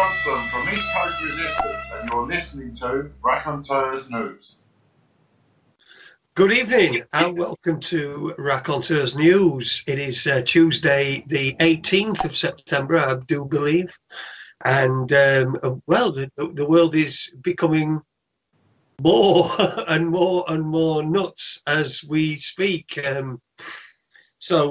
Johnson from East Coast Resistance, and you're listening to Raconteurs News. Good evening and welcome to Raconteurs News. It is Tuesday the 18th of September, I do believe. And, well, the world is becoming more and more nuts as we speak. So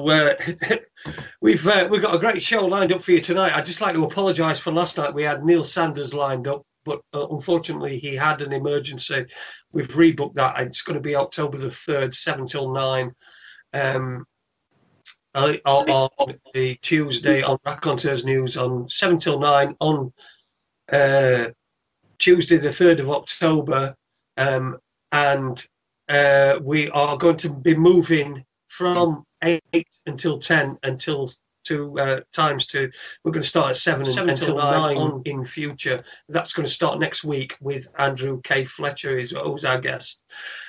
we've got a great show lined up for you tonight. I'd just like to apologise for last night. We had Neil Sanders lined up, but unfortunately he had an emergency. We've rebooked that. It's going to be October the 3rd, 7 till 9, on the Tuesday on Raconteurs News on 7 till 9 on Tuesday the 3rd of October. And we are going to be moving from 8 until 10 until we're going to start at 7 until 9 on in future. That's going to start next week with Andrew K. Fletcher, who's our guest.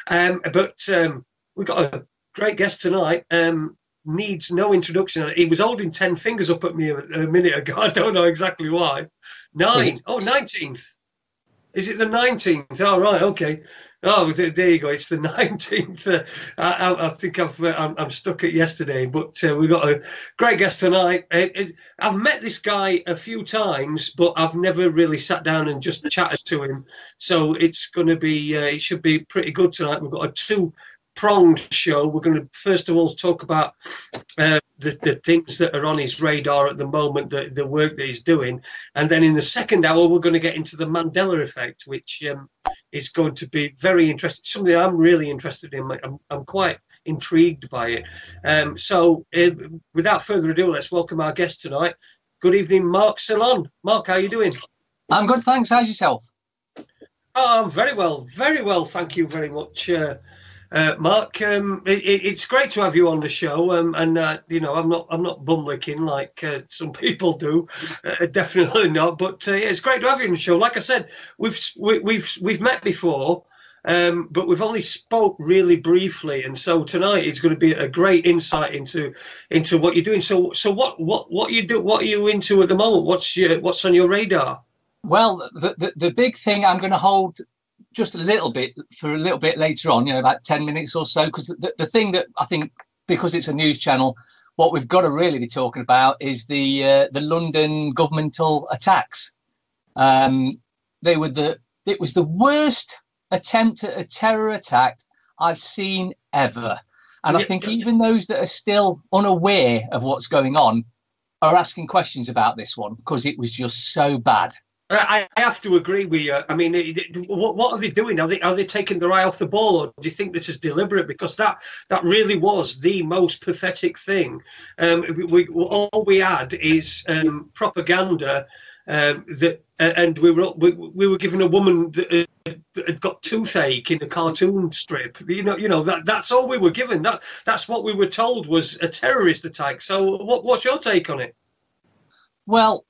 But we've got a great guest tonight. Needs no introduction. He was holding 10 fingers up at me a minute ago. I don't know exactly why. 19th. Is it the 19th? Oh, right, okay. Oh, there you go. It's the 19th. I think I'm stuck at yesterday, but we've got a great guest tonight. I've met this guy a few times, but I've never really sat down and just chatted to him. So it's going to be, it should be pretty good tonight. We've got a two-pronged show. We're going to first of all talk about the things that are on his radar at the moment, the work that he's doing. And then in the second hour, we're going to get into the Mandela effect, which is going to be very interesting, something I'm really interested in. I'm quite intrigued by it. So without further ado, let's welcome our guest tonight. Good evening, Mark Ceylon. Mark, how are you doing? I'm good, thanks. How's yourself? Oh, I'm very well. Very well, thank you very much, Mark. It's great to have you on the show, and you know, I'm not bum licking like some people do, definitely not. But yeah, it's great to have you on the show. Like I said, we've met before, but we've only spoke really briefly, and so tonight it's going to be a great insight into what you're doing. So what you do? What are you into at the moment? What's on your radar? Well, the big thing I'm going to hold just a little bit later on, you know, about 10 minutes or so, because the thing that I think, because it's a news channel, what we've got to really be talking about is the London governmental attacks. It was the worst attempt at a terror attack I've seen ever. And I think even those that are still unaware of what's going on are asking questions about this one, because it was just so bad. I have to agree with you. I mean, what are they doing? Are they taking their eye off the ball, or do you think this is deliberate? Because that really was the most pathetic thing. All we had is propaganda and we were given a woman that had got toothache in a cartoon strip. You know that's all we were given. That's what we were told was a terrorist attack. So what's your take on it? Well,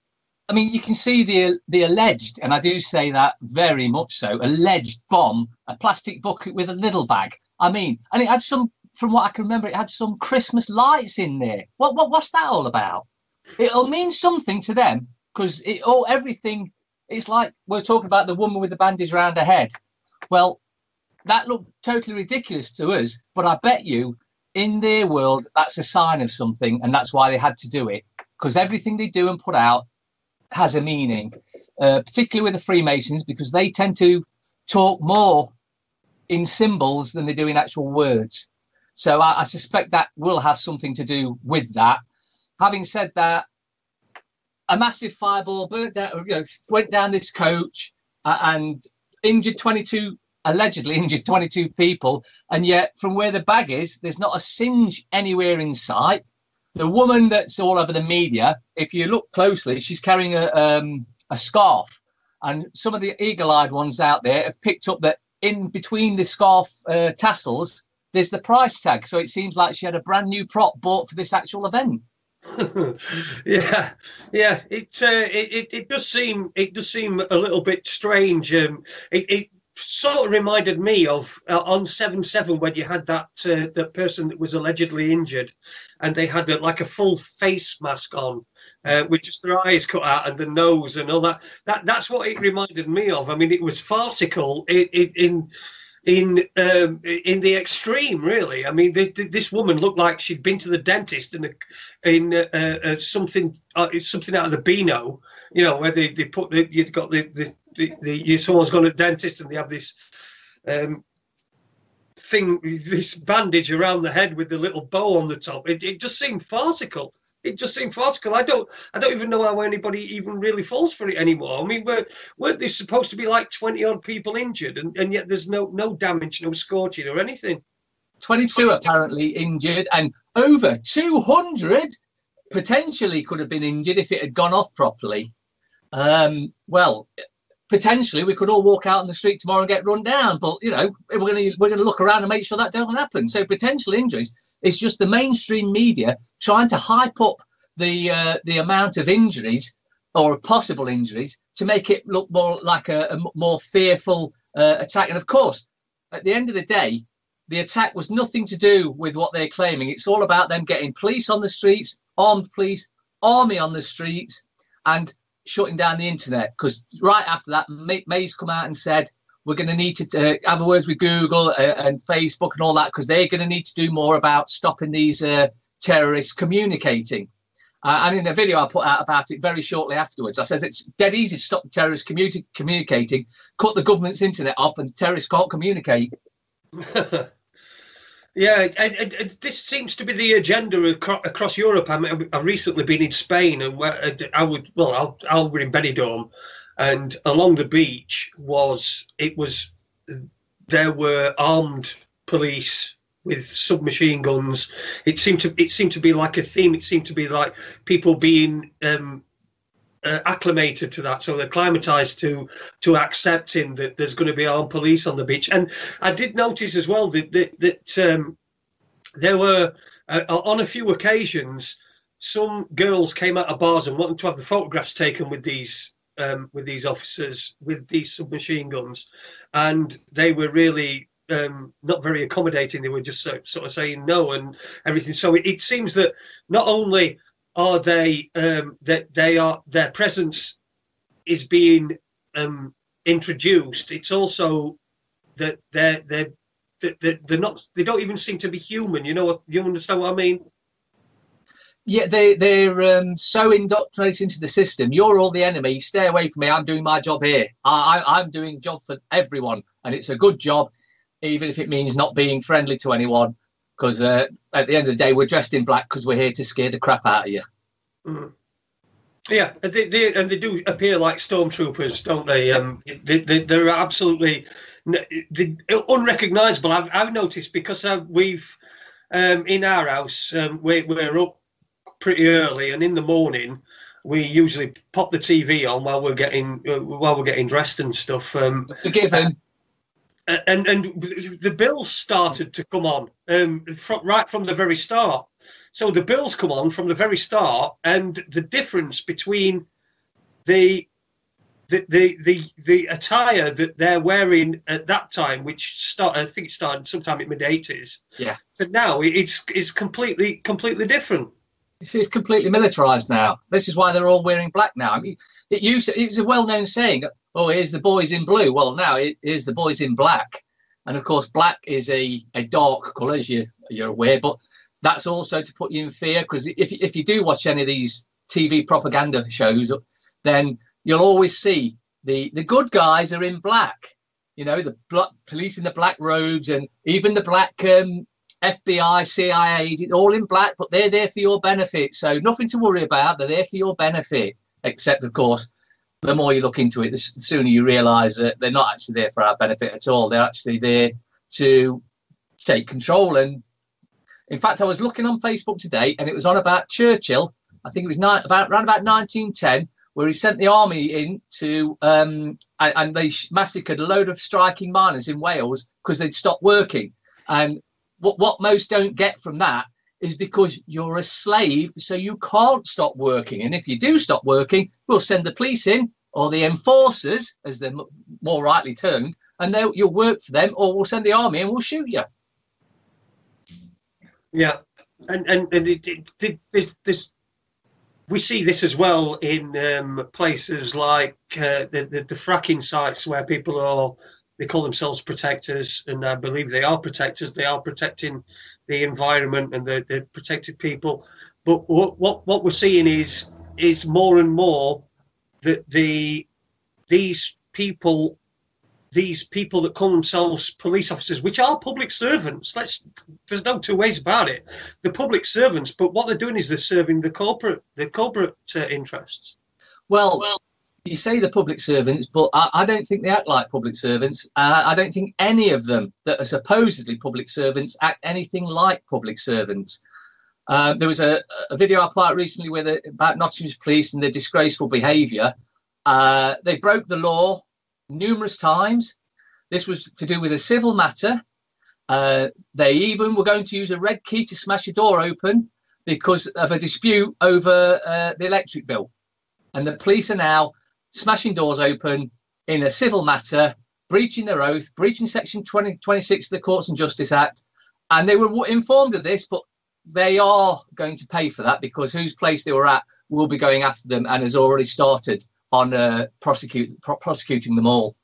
I mean, you can see the alleged, and I do say that very much so, alleged bomb, a plastic bucket with a little bag. I mean, and it had some, from what I can remember, it had some Christmas lights in there. What's that all about? It'll mean something to them, because everything, it's like we're talking about the woman with the bandage around her head. Well, that looked totally ridiculous to us, but I bet you in their world, that's a sign of something, and that's why they had to do it, because everything they do and put out has a meaning, particularly with the Freemasons, because they tend to talk more in symbols than they do in actual words. So I suspect that will have something to do with that. Having said that, a massive fireball burnt down, went down this coach and allegedly injured 22 people, and yet from where the bag is, there's not a singe anywhere in sight. The woman that's all over the media, if you look closely, she's carrying a scarf. And some of the eagle-eyed ones out there have picked up that in between the scarf tassels, there's the price tag. So it seems like she had a brand new prop bought for this actual event. yeah, it does seem a little bit strange. sort of reminded me of on 7/7 when you had that the person that was allegedly injured, and they had like a full face mask on, with just their eyes cut out and the nose and all that. That's what it reminded me of. I mean, it was farcical in the extreme, really. I mean, this woman looked like she'd been to the dentist in something out of the Beano, you know, where they put you've got someone's gone to the dentist and they have this thing, this bandage around the head with the little bow on the top. It just seemed farcical. It just seemed farcical. I don't even know how anybody even really falls for it anymore. I mean, weren't there supposed to be like 20 odd people injured, and yet there's no damage, no scorching or anything. 22 apparently injured, and over 200 potentially could have been injured if it had gone off properly. Well, potentially we could all walk out on the street tomorrow and get run down, but you know, we're going to look around and make sure that don't happen. So potential injuries. It's just the mainstream media trying to hype up the amount of injuries or possible injuries to make it look more like a more fearful attack. And of course, at the end of the day, the attack was nothing to do with what they're claiming. It's all about them getting police on the streets, armed police, army on the streets, and shutting down the internet. Because right after that, May's come out and said, we're going to need to have a words with Google and Facebook and all that, because they're going to need to do more about stopping these terrorists communicating. And in a video I put out about it very shortly afterwards, I said it's dead easy to stop terrorists communicating, cut the government's internet off and terrorists can't communicate. Yeah, this seems to be the agenda across Europe. I've recently been in Spain, and I was in Benidorm, and along the beach there were armed police with submachine guns. It seemed to be like a theme. It seemed to be like people being acclimated to that, so they're climatized to accepting that there's going to be armed police on the beach. And I did notice as well that there were on a few occasions some girls came out of bars and wanted to have the photographs taken with these officers with these submachine guns, and they were really not very accommodating. They were just sort of saying no and everything. So it seems that not only are they their presence is being introduced, it's also that they're not, they don't even seem to be human. You understand what I mean? Yeah, they're so indoctrinated into the system. You're all the enemy. Stay away from me. I'm doing my job here. I'm doing a job for everyone, and it's a good job, even if it means not being friendly to anyone. Because at the end of the day, we're dressed in black because we're here to scare the crap out of you. Mm. Yeah, they do appear like stormtroopers, don't they? They're absolutely unrecognisable. I've noticed, because we've in our house we're up pretty early, and in the morning we usually pop the TV on while we're getting dressed and stuff. Forgiven. And the bills started to come on right from the very start. So the bills come on from the very start, and the difference between the attire that they're wearing at that time, which I think it started sometime in mid-80s. Yeah. So now it's completely different. It's completely militarized now. This is why they're all wearing black now. I mean, it was a well-known saying, oh, here's the boys in blue. Well, now here's the boys in black. And of course, black is a dark colour, as you're aware, but that's also to put you in fear, because if you do watch any of these TV propaganda shows, then you'll always see the good guys are in black. You know, the police in the black robes, and even the black FBI, CIA, all in black, but they're there for your benefit. So nothing to worry about. They're there for your benefit. Except, of course, the more you look into it, the sooner you realise that they're not actually there for our benefit at all. They're actually there to take control. And in fact, I was looking on Facebook today, and it was on about Churchill. I think it was around about 1910, where he sent the army in to and they massacred a load of striking miners in Wales because they'd stopped working. And what most don't get from that is because you're a slave, so you can't stop working. And if you do stop working, we'll send the police in, or the enforcers, as they're more rightly termed, and you'll work for them, or we'll send the army and we'll shoot you. Yeah, and this we see this as well in places like the fracking sites where people they call themselves protectors, and I believe they are protectors. They are protecting the environment and the protected people. But what we're seeing is more and more that these people that call themselves police officers, which are public servants, there's no two ways about it. They're public servants, but what they're doing is they're serving the corporate interests. Well, you say the public servants, but I don't think they act like public servants. I don't think any of them that are supposedly public servants act anything like public servants. There was a video I played recently about Nottingham's police and their disgraceful behaviour. They broke the law numerous times. This was to do with a civil matter. They even were going to use a red key to smash a door open because of a dispute over the electric bill. And the police are now smashing doors open in a civil matter, breaching their oath, breaching Section 26 of the Courts and Justice Act. And they were informed of this, but they are going to pay for that because whose place they were at will be going after them and has already started on prosecuting them all.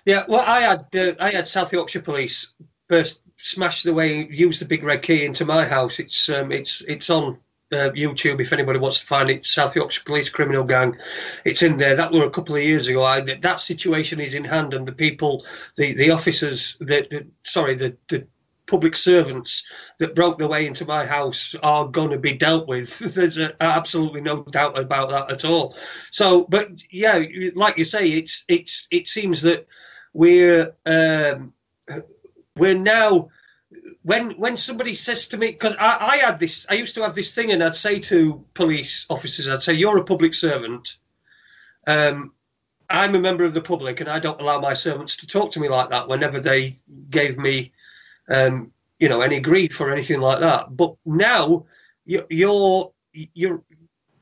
Yeah, well, I had South Yorkshire Police burst, smash use the big red key into my house. It's on YouTube if anybody wants to find it. South Yorkshire Police Criminal Gang. It's in there. That were a couple of years ago. That situation is in hand, and the people, the officers, the public servants that broke their way into my house are going to be dealt with. There's absolutely no doubt about that at all. So, but yeah, like you say, it seems that we're now, when somebody says to me, because I used to have this thing, and I'd say to police officers, I'd say, you're a public servant. I'm a member of the public, and I don't allow my servants to talk to me like that whenever they gave me any grief or anything like that. But now you're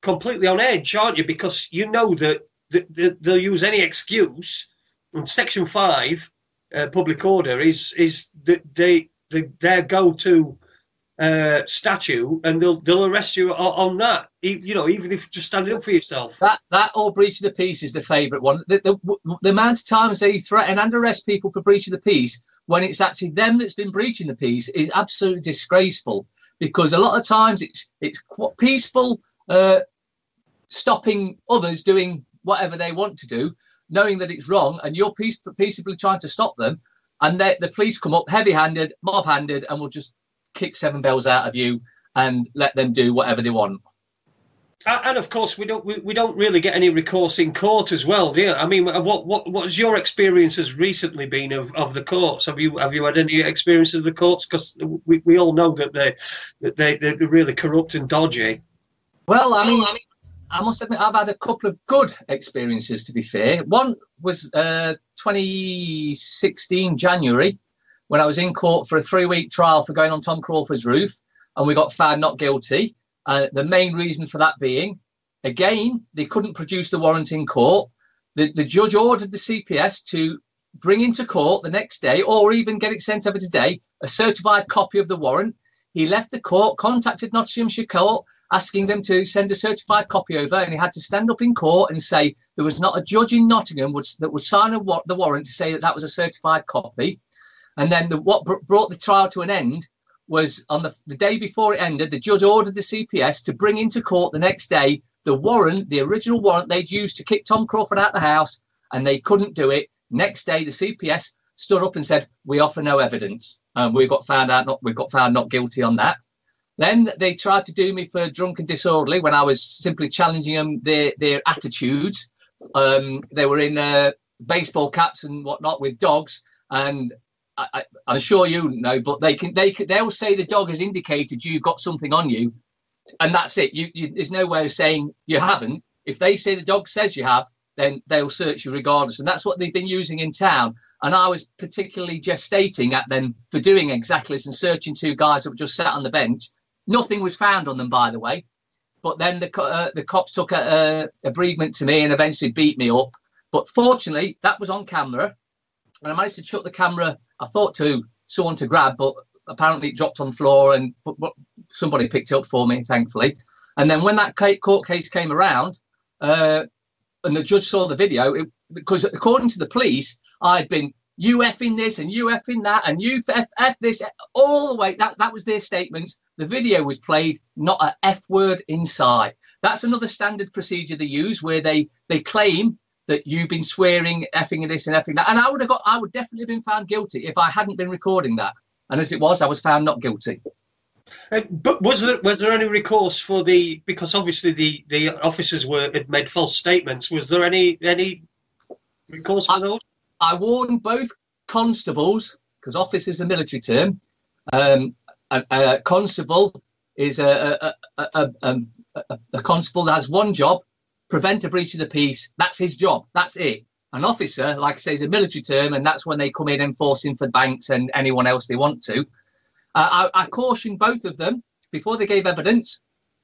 completely on edge, aren't you? Because you know that they'll use any excuse. And Section 5, public order, is that their go-to statute, and they'll arrest you on that. Even if just standing up for yourself. That or breach of the peace is the favourite one. The amount of times they threaten and arrest people for breach of the peace when it's actually them that's been breaching the peace is absolutely disgraceful. Because a lot of times it's peaceful, stopping others doing whatever they want to do, knowing that it's wrong, and you're peaceably trying to stop them, and the police come up heavy-handed, mob-handed, and will just kick 7 bells out of you and let them do whatever they want. And of course, we don't really get any recourse in court as well, do you? I mean, what's your experiences recently been of the courts? Have you had any experiences of the courts? Because we all know that they're really corrupt and dodgy. Well, I mean, I must admit, I've had a couple of good experiences, to be fair. One was 2016 January, when I was in court for a 3-week trial for going on Tom Crawford's roof, and we got found not guilty. The main reason for that being, again, they couldn't produce the warrant in court. The judge ordered the CPS to bring into court the next day, or even get it sent over today, a certified copy of the warrant. He left the court, contacted Nottinghamshire Court, asking them to send a certified copy over, and he had to stand up in court and say there was not a judge in Nottingham that would sign the warrant to say that was a certified copy. And then what brought the trial to an end was on the day before it ended, the judge ordered the CPS to bring into court the next day the warrant, the original warrant they'd used to kick Tom Crawford out of the house, and they couldn't do it. Next day, the CPS stood up and said, "We offer no evidence." We got found not guilty on that. Then they tried to do me for drunk and disorderly when I was simply challenging them their attitudes. They were in baseball caps and whatnot with dogs, and I'm sure you know, but they'll say the dog has indicated you've got something on you, and that's it. There's no way of saying you haven't. If they say the dog says you have, then they'll search you regardless, and that's what they've been using in town. And I was particularly gestating at them for doing exactly this and searching 2 guys that were just sat on the bench. Nothing was found on them, by the way. But then the cops took a bereavement to me and eventually beat me up. But fortunately, that was on camera. and I managed to chuck the camera. I thought to someone to grab, but apparently it dropped on the floor, and somebody picked it up for me, thankfully. And then when that court case came around, and the judge saw the video, because according to the police, I'd been you effing this and you effing that and you f this all the way. That was their statements. The video was played, not an F word inside. That's another standard procedure they use, where they claim that you've been swearing, effing this and effing that. And I would definitely have been found guilty if I hadn't been recording that. And as it was, I was found not guilty. But was there any recourse for because obviously the officers had made false statements. Was there any recourse for those? I warned both constables, because officer is a military term. A constable is a constable that has one job: prevent a breach of the peace. That's his job. That's it. An officer, like I say, is a military term, and that's when they come in enforcing for banks and anyone else they want to. I cautioned both of them before they gave evidence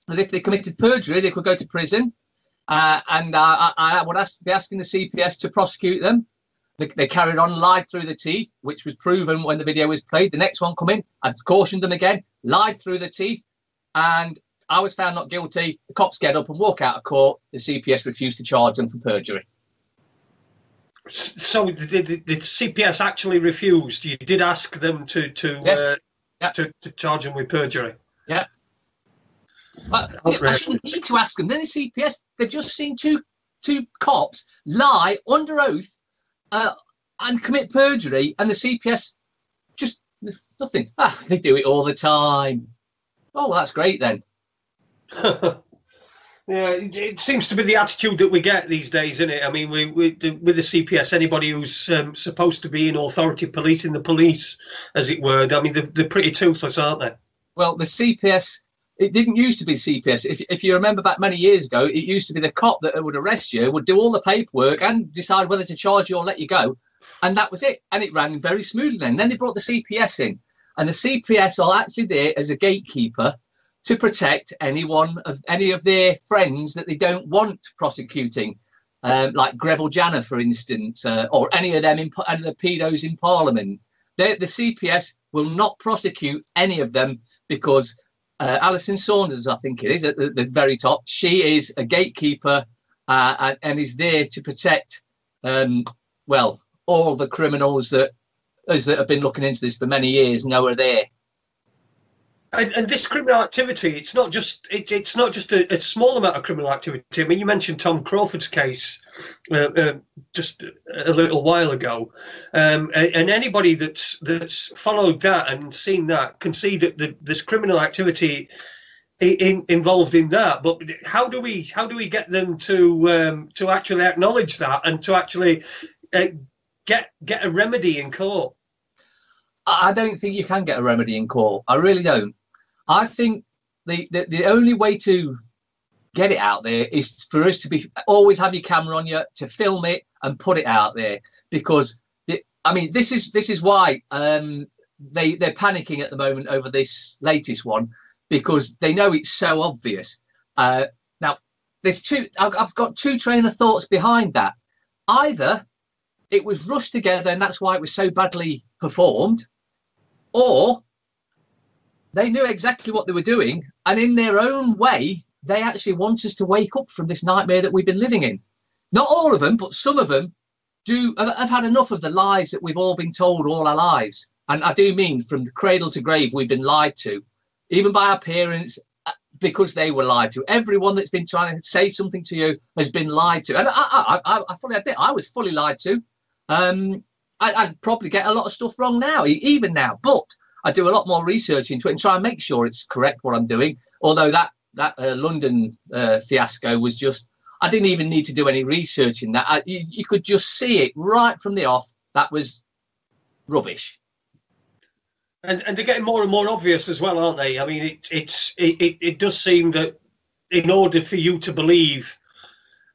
that if they committed perjury, they could go to prison. And I would be asking the CPS to prosecute them. They carried on, lied through the teeth, which was proven when the video was played. The next one come in, I cautioned them again, lied through the teeth, and I was found not guilty. The cops get up and walk out of court. The CPS refused to charge them for perjury. So the CPS actually refused. You did ask them to charge them with perjury. Yeah. But I shouldn't need to ask them. Then the CPS, they've just seen two cops lie under oath and commit perjury, and the CPS just nothing. They do it all the time. Oh, well, that's great then. Yeah, it seems to be the attitude that we get these days, isn't it? I mean, with the CPS, anybody who's supposed to be in authority policing the police, as it were, I mean, they're pretty toothless, aren't they? Well, the CPS, it didn't used to be CPS. If you remember back many years ago, it used to be the cop that would arrest you, would do all the paperwork and decide whether to charge you or let you go. And that was it. And it ran very smoothly then. Then they brought the CPS in. And the CPS are actually there as a gatekeeper to protect any of their friends that they don't want prosecuting, like Greville Janner, for instance, or any of them, any of the pedos in Parliament. The CPS will not prosecute any of them because Alison Saunders, I think it is, at the very top, she is a gatekeeper and is there to protect, all the criminals that have been looking into this for many years know are there. And this criminal activity, it's not just a small amount of criminal activity. I mean, you mentioned Tom Crawford's case just a little while ago, and anybody that's followed that and seen that can see that there's criminal activity involved in that. But how do we get them to actually acknowledge that and to actually get a remedy in court? I don't think you can get a remedy in court. I really don't. I think the only way to get it out there is for us to always have your camera on you, to film it and put it out there, because this is why they're panicking at the moment over this latest one, because they know it's so obvious. Now there's I've got two train of thoughts behind that. Either it was rushed together and that's why it was so badly performed, or they knew exactly what they were doing, and in their own way, they actually want us to wake up from this nightmare that we've been living in. Not all of them, but some of them have had enough of the lies that we've all been told all our lives. And I do mean from cradle to grave, we've been lied to, even by our parents, because they were lied to. Everyone that's been trying to say something to you has been lied to. And I fully admit, I was fully lied to. I'd probably get a lot of stuff wrong now, even now, but I do a lot more research into it and try and make sure it's correct what I'm doing. Although that London fiasco was just, I didn't even need to do any research in that. You could just see it right from the off. That was rubbish. And they're getting more and more obvious as well, aren't they? I mean, it does seem that in order for you to believe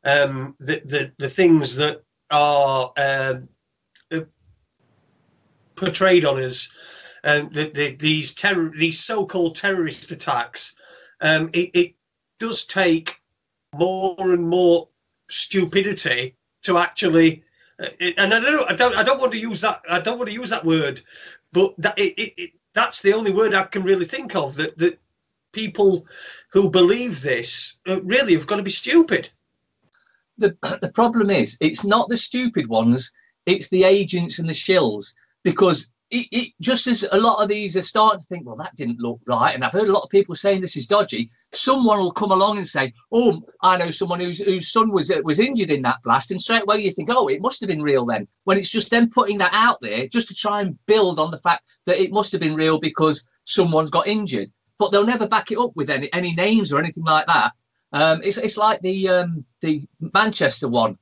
the things that are portrayed on us, these so-called terrorist attacks, it does take more and more stupidity to actually and I don't want to use that. I don't want to use that word, but that's the only word I can really think of. That people who believe this really have got to be stupid. The problem is, it's not the stupid ones, it's the agents and the shills, because just as a lot of these are starting to think, well, that didn't look right, and I've heard a lot of people saying this is dodgy, someone will come along and say, oh, I know someone whose son was injured in that blast, and straight away you think, oh, it must have been real then, when it's just them putting that out there just to try and build on the fact that it must have been real because someone's got injured, but they'll never back it up with any names or anything like that. It's like the Manchester one.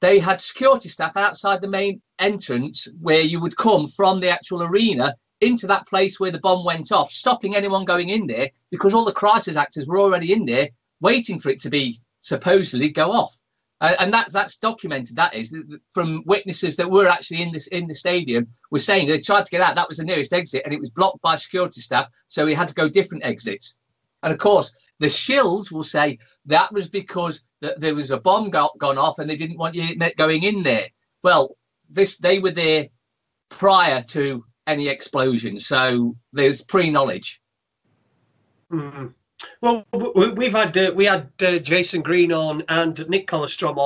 They had security staff outside the main entrance where you would come from the actual arena into that place where the bomb went off, stopping anyone going in there because all the crisis actors were already in there waiting for it to be supposedly go off. And that's documented. That is from witnesses that were actually in the stadium were saying they tried to get out. That was the nearest exit, and it was blocked by security staff, so we had to go different exits. And of course, the shills will say that was because there was a bomb gone off and they didn't want you going in there. Well, they were there prior to any explosion, so there's pre-knowledge. Mm. Well, we had Jason Green on and Nick Collerstrom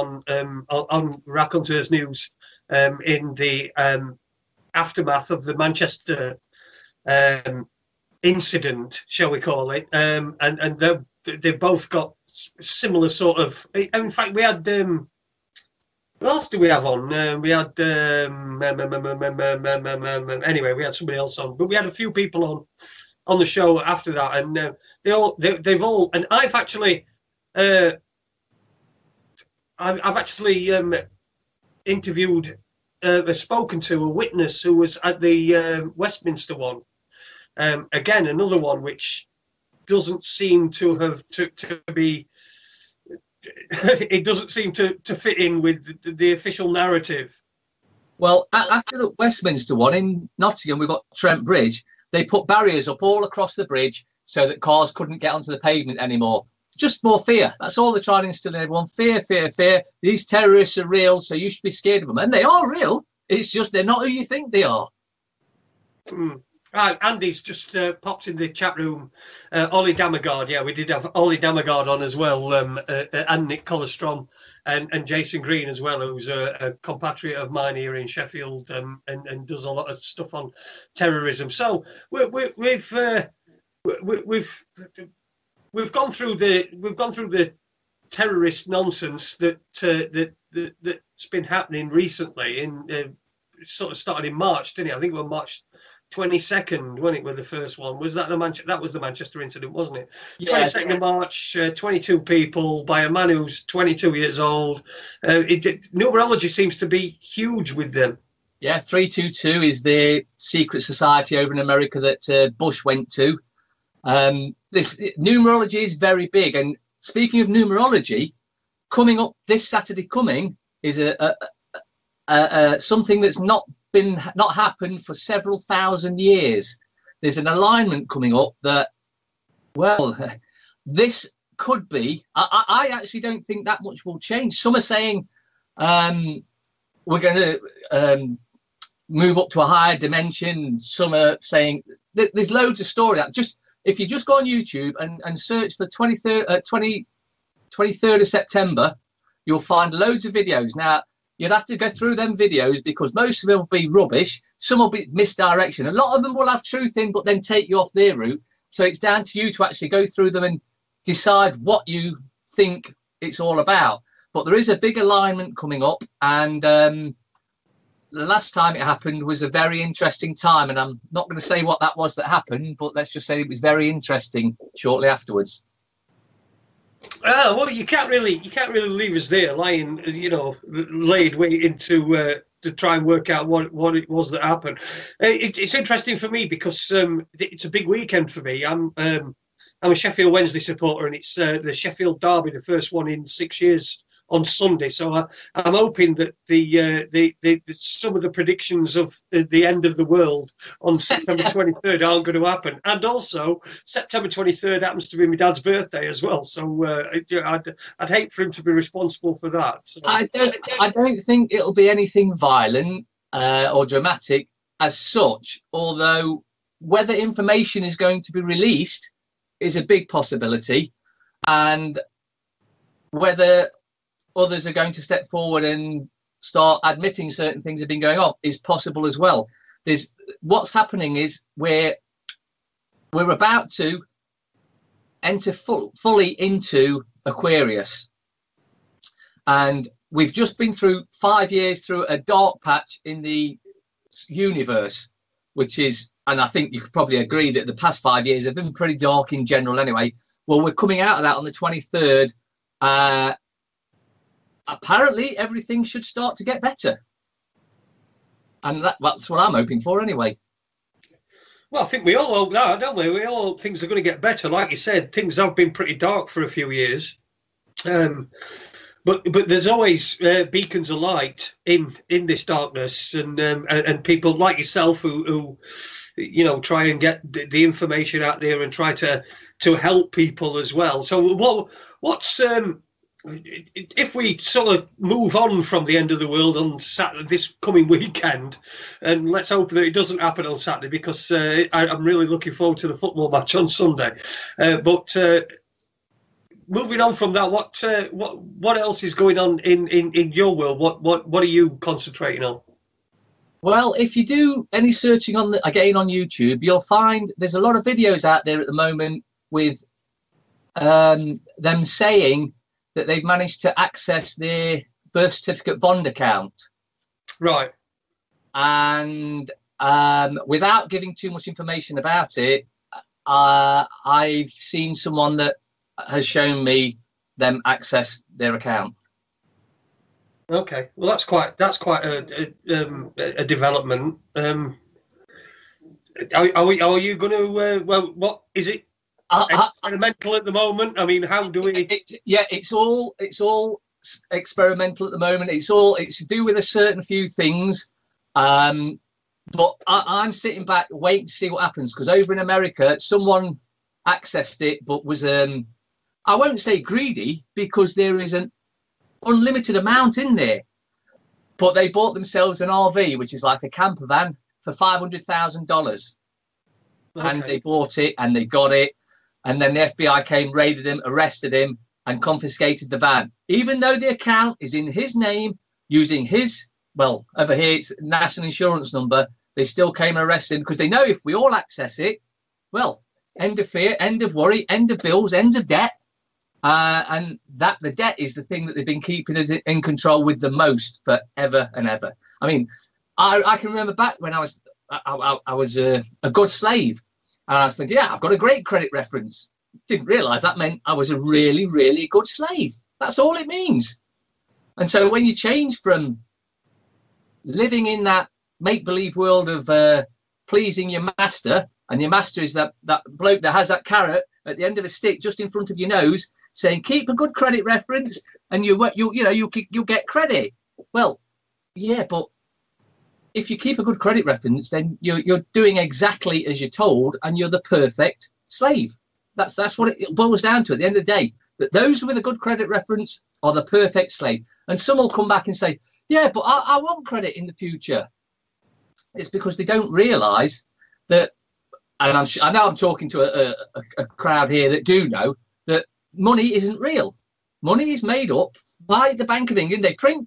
on Raconteurs News in the aftermath of the Manchester incident, shall we call it, and they both got similar sort of. In fact, we had what else did we have on? We had anyway, we had somebody else on, but we had a few people on the show after that, and they've all, and I've actually interviewed, spoken to a witness who was at the Westminster one. Again, another one which doesn't seem to have to be. It doesn't seem to fit in with the official narrative. Well, after the Westminster one in Nottingham, we've got Trent Bridge. They put barriers up all across the bridge so that cars couldn't get onto the pavement anymore. Just more fear. That's all they're trying to instill in everyone. Fear, fear, fear. These terrorists are real, so you should be scared of them. And they are real. It's just they're not who you think they are. Andy's just popped in the chat room. Ollie Damagard, yeah, we did have Ollie Damagard on as well, and Nick Collerstrom and Jason Green as well, who's a compatriot of mine here in Sheffield, and does a lot of stuff on terrorism. So we've gone through the terrorist nonsense that's been happening recently. Sort of started in March, didn't it? I think it was March 22nd when it was the first one. Was that that was the Manchester incident, wasn't it? Yeah, 22nd of March, 22 people by a man who's 22 years old. Numerology seems to be huge with them. Yeah, 322 is the secret society over in America that Bush went to. This numerology is very big. And speaking of numerology, coming up this Saturday coming is something that's not happened for several thousand years. There's an alignment coming up that, well, this could be. I actually don't think that much will change. Some are saying we're going to move up to a higher dimension. Some are saying there's loads of story. Just if you just go on YouTube and search for 23rd of September, you'll find loads of videos. Now, you'd have to go through them videos because most of them will be rubbish. Some will be misdirection. A lot of them will have truth in, but then take you off their route. So it's down to you to actually go through them and decide what you think it's all about. But there is a big alignment coming up. And the last time it happened was a very interesting time. And I'm not going to say what that was that happened, but let's just say it was very interesting shortly afterwards. Well, you can't really leave us there lying, laid waiting to try and work out what it was that happened. It's interesting for me because it's a big weekend for me. I'm a Sheffield Wednesday supporter, and it's the Sheffield derby, the first one in 6 years on Sunday. So I'm hoping that the some of the predictions of the end of the world on September 23rd aren't going to happen. And also, September 23rd happens to be my dad's birthday as well. So I'd hate for him to be responsible for that. So. I don't think it'll be anything violent or dramatic as such, although whether information is going to be released is a big possibility, and whether others are going to step forward and start admitting certain things have been going on is possible as well. What's happening is we're about to enter fully into Aquarius, and we've just been through 5 years through a dark patch in the universe, which is, and I think you could probably agree that the past 5 years have been pretty dark in general anyway. Well, we're coming out of that on the 23rd. Apparently everything should start to get better, and that's what I'm hoping for anyway. Well, I think we all hope that, don't we? We all hope things are going to get better. Like you said, things have been pretty dark for a few years, but there's always beacons of light in this darkness, and people like yourself who try and get the information out there and try to help people as well. So what's if we sort of move on from the end of the world on Saturday, this coming weekend, and let's hope that it doesn't happen on Saturday, because I'm really looking forward to the football match on Sunday. But moving on from that, what else is going on in your world? What are you concentrating on? Well, if you do any searching on YouTube, you'll find there's a lot of videos out there at the moment with them saying that they've managed to access their birth certificate bond account. Right. And without giving too much information about it, I've seen someone that has shown me them access their account. Okay, well that's quite a development. Are you going to? Well, what is it? Experimental at the moment. I mean, how do we? It's all experimental at the moment. It's to do with a certain few things. But I'm sitting back waiting to see what happens, because over in America, someone accessed it, but was I won't say greedy, because there is an unlimited amount in there. But they bought themselves an RV, which is like a camper van, for $500,000. Okay. And they bought it and they got it. And then the FBI came, raided him, arrested him, and confiscated the van. Even though the account is in his name, using his, well, over here it's national insurance number, they still came and arrested him, because they know if we all access it, well, end of fear, end of worry, end of bills, end of debt. And that the debt is the thing that they've been keeping us in control with the most forever and ever. I mean, I can remember back when I was a good slave. And I was thinking, yeah, I've got a great credit reference. Didn't realise that meant I was a really, really good slave. That's all it means. And so when you change from living in that make-believe world of pleasing your master, and your master is that bloke that has that carrot at the end of a stick just in front of your nose, saying keep a good credit reference and you'll get credit. Well, yeah, but if you keep a good credit reference, then you're doing exactly as you're told, and you're the perfect slave. That's what it boils down to at the end of the day. That those with a good credit reference are the perfect slave. And some will come back and say, yeah, but I want credit in the future. It's because they don't realise that, and I know I'm talking to a crowd here that do know that money isn't real. Money is made up by the Bank of England. They print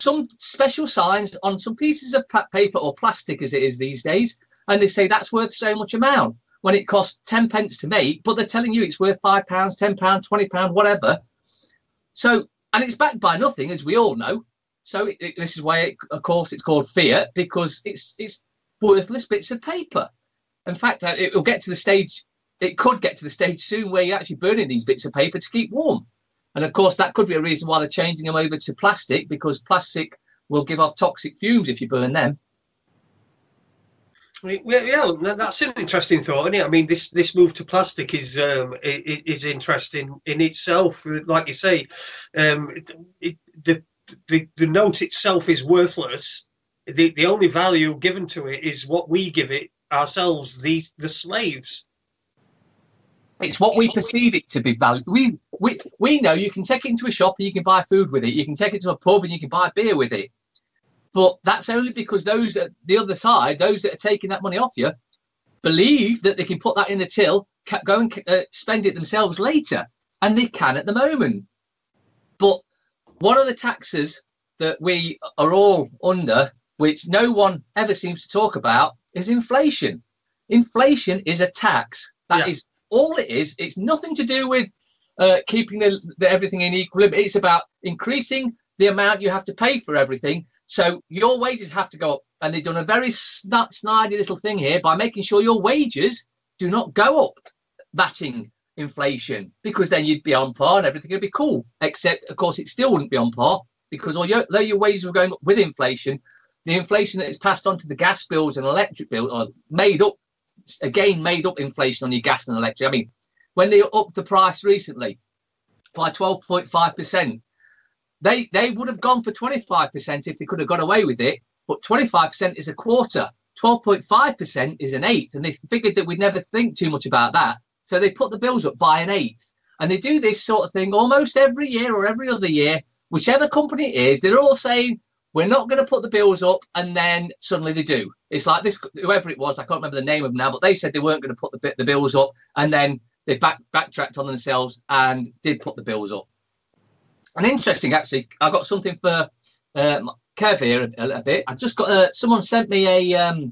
some special signs on some pieces of paper or plastic, as it is these days, and they say that's worth so much amount when it costs 10 pence to make, but they're telling you it's worth £5, £10, £20, whatever. So, and it's backed by nothing, as we all know. So this is why, of course, it's called fiat, because it's worthless bits of paper. In fact, it will get to the stage. It could get to the stage soon where you're actually burning these bits of paper to keep warm. And of course, that could be a reason why they're changing them over to plastic, because plastic will give off toxic fumes if you burn them. Yeah, that's an interesting thought, isn't it? I mean, this move to plastic is interesting in itself. Like you say, the note itself is worthless. The only value given to it is what we give it ourselves, the slaves. It's what we perceive it to be valued. We know you can take it into a shop and you can buy food with it. You can take it to a pub and you can buy beer with it. But that's only because those at the other side, those that are taking that money off you, believe that they can put that in the till, go and spend it themselves later. And they can at the moment. But one of the taxes that we are all under, which no one ever seems to talk about, is inflation. Inflation is a tax. That is all it is. It's nothing to do with keeping everything in equilibrium. It's about increasing the amount you have to pay for everything. So your wages have to go up. And they've done a very snidey little thing here by making sure your wages do not go up, batting inflation, because then you'd be on par and everything would be cool. Except, of course, it still wouldn't be on par, because although your wages were going up with inflation, the inflation that is passed on to the gas bills and electric bills are made up inflation on your gas and electric. I mean, when they upped the price recently by 12.5%, they would have gone for 25% if they could have got away with it, but 25% is a quarter, 12.5% is an eighth, and they figured that we'd never think too much about that, so they put the bills up by an eighth. And they do this sort of thing almost every year or every other year, whichever company it is. They're all saying, we're not going to put the bills up, and then suddenly they do. It's like this, whoever it was, I can't remember the name of them now, but they said they weren't going to put the bills up, and then they backtracked on themselves and did put the bills up. And interesting, actually, I got something for Kev here a bit. I just got someone sent me a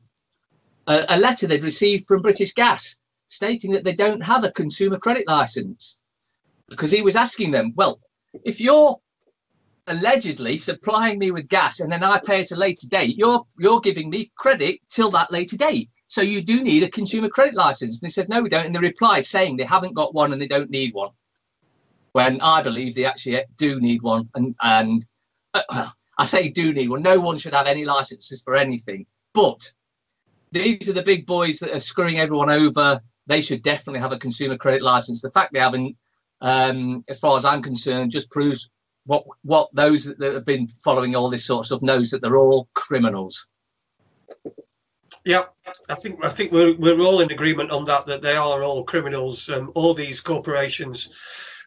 letter they'd received from British Gas stating that they don't have a consumer credit license, because he was asking them, well, if you're allegedly supplying me with gas and then I pay at a later date, you're giving me credit till that later date. So you do need a consumer credit license. And they said, no, we don't. And they replied saying they haven't got one and they don't need one, when I believe they actually do need one. And I say do need one. No one should have any licenses for anything. But these are the big boys that are screwing everyone over. They should definitely have a consumer credit license. The fact they haven't, as far as I'm concerned, just proves what those that have been following all this sort of stuff knows, that they're all criminals. Yeah, I think we're all in agreement on that they are all criminals, all these corporations.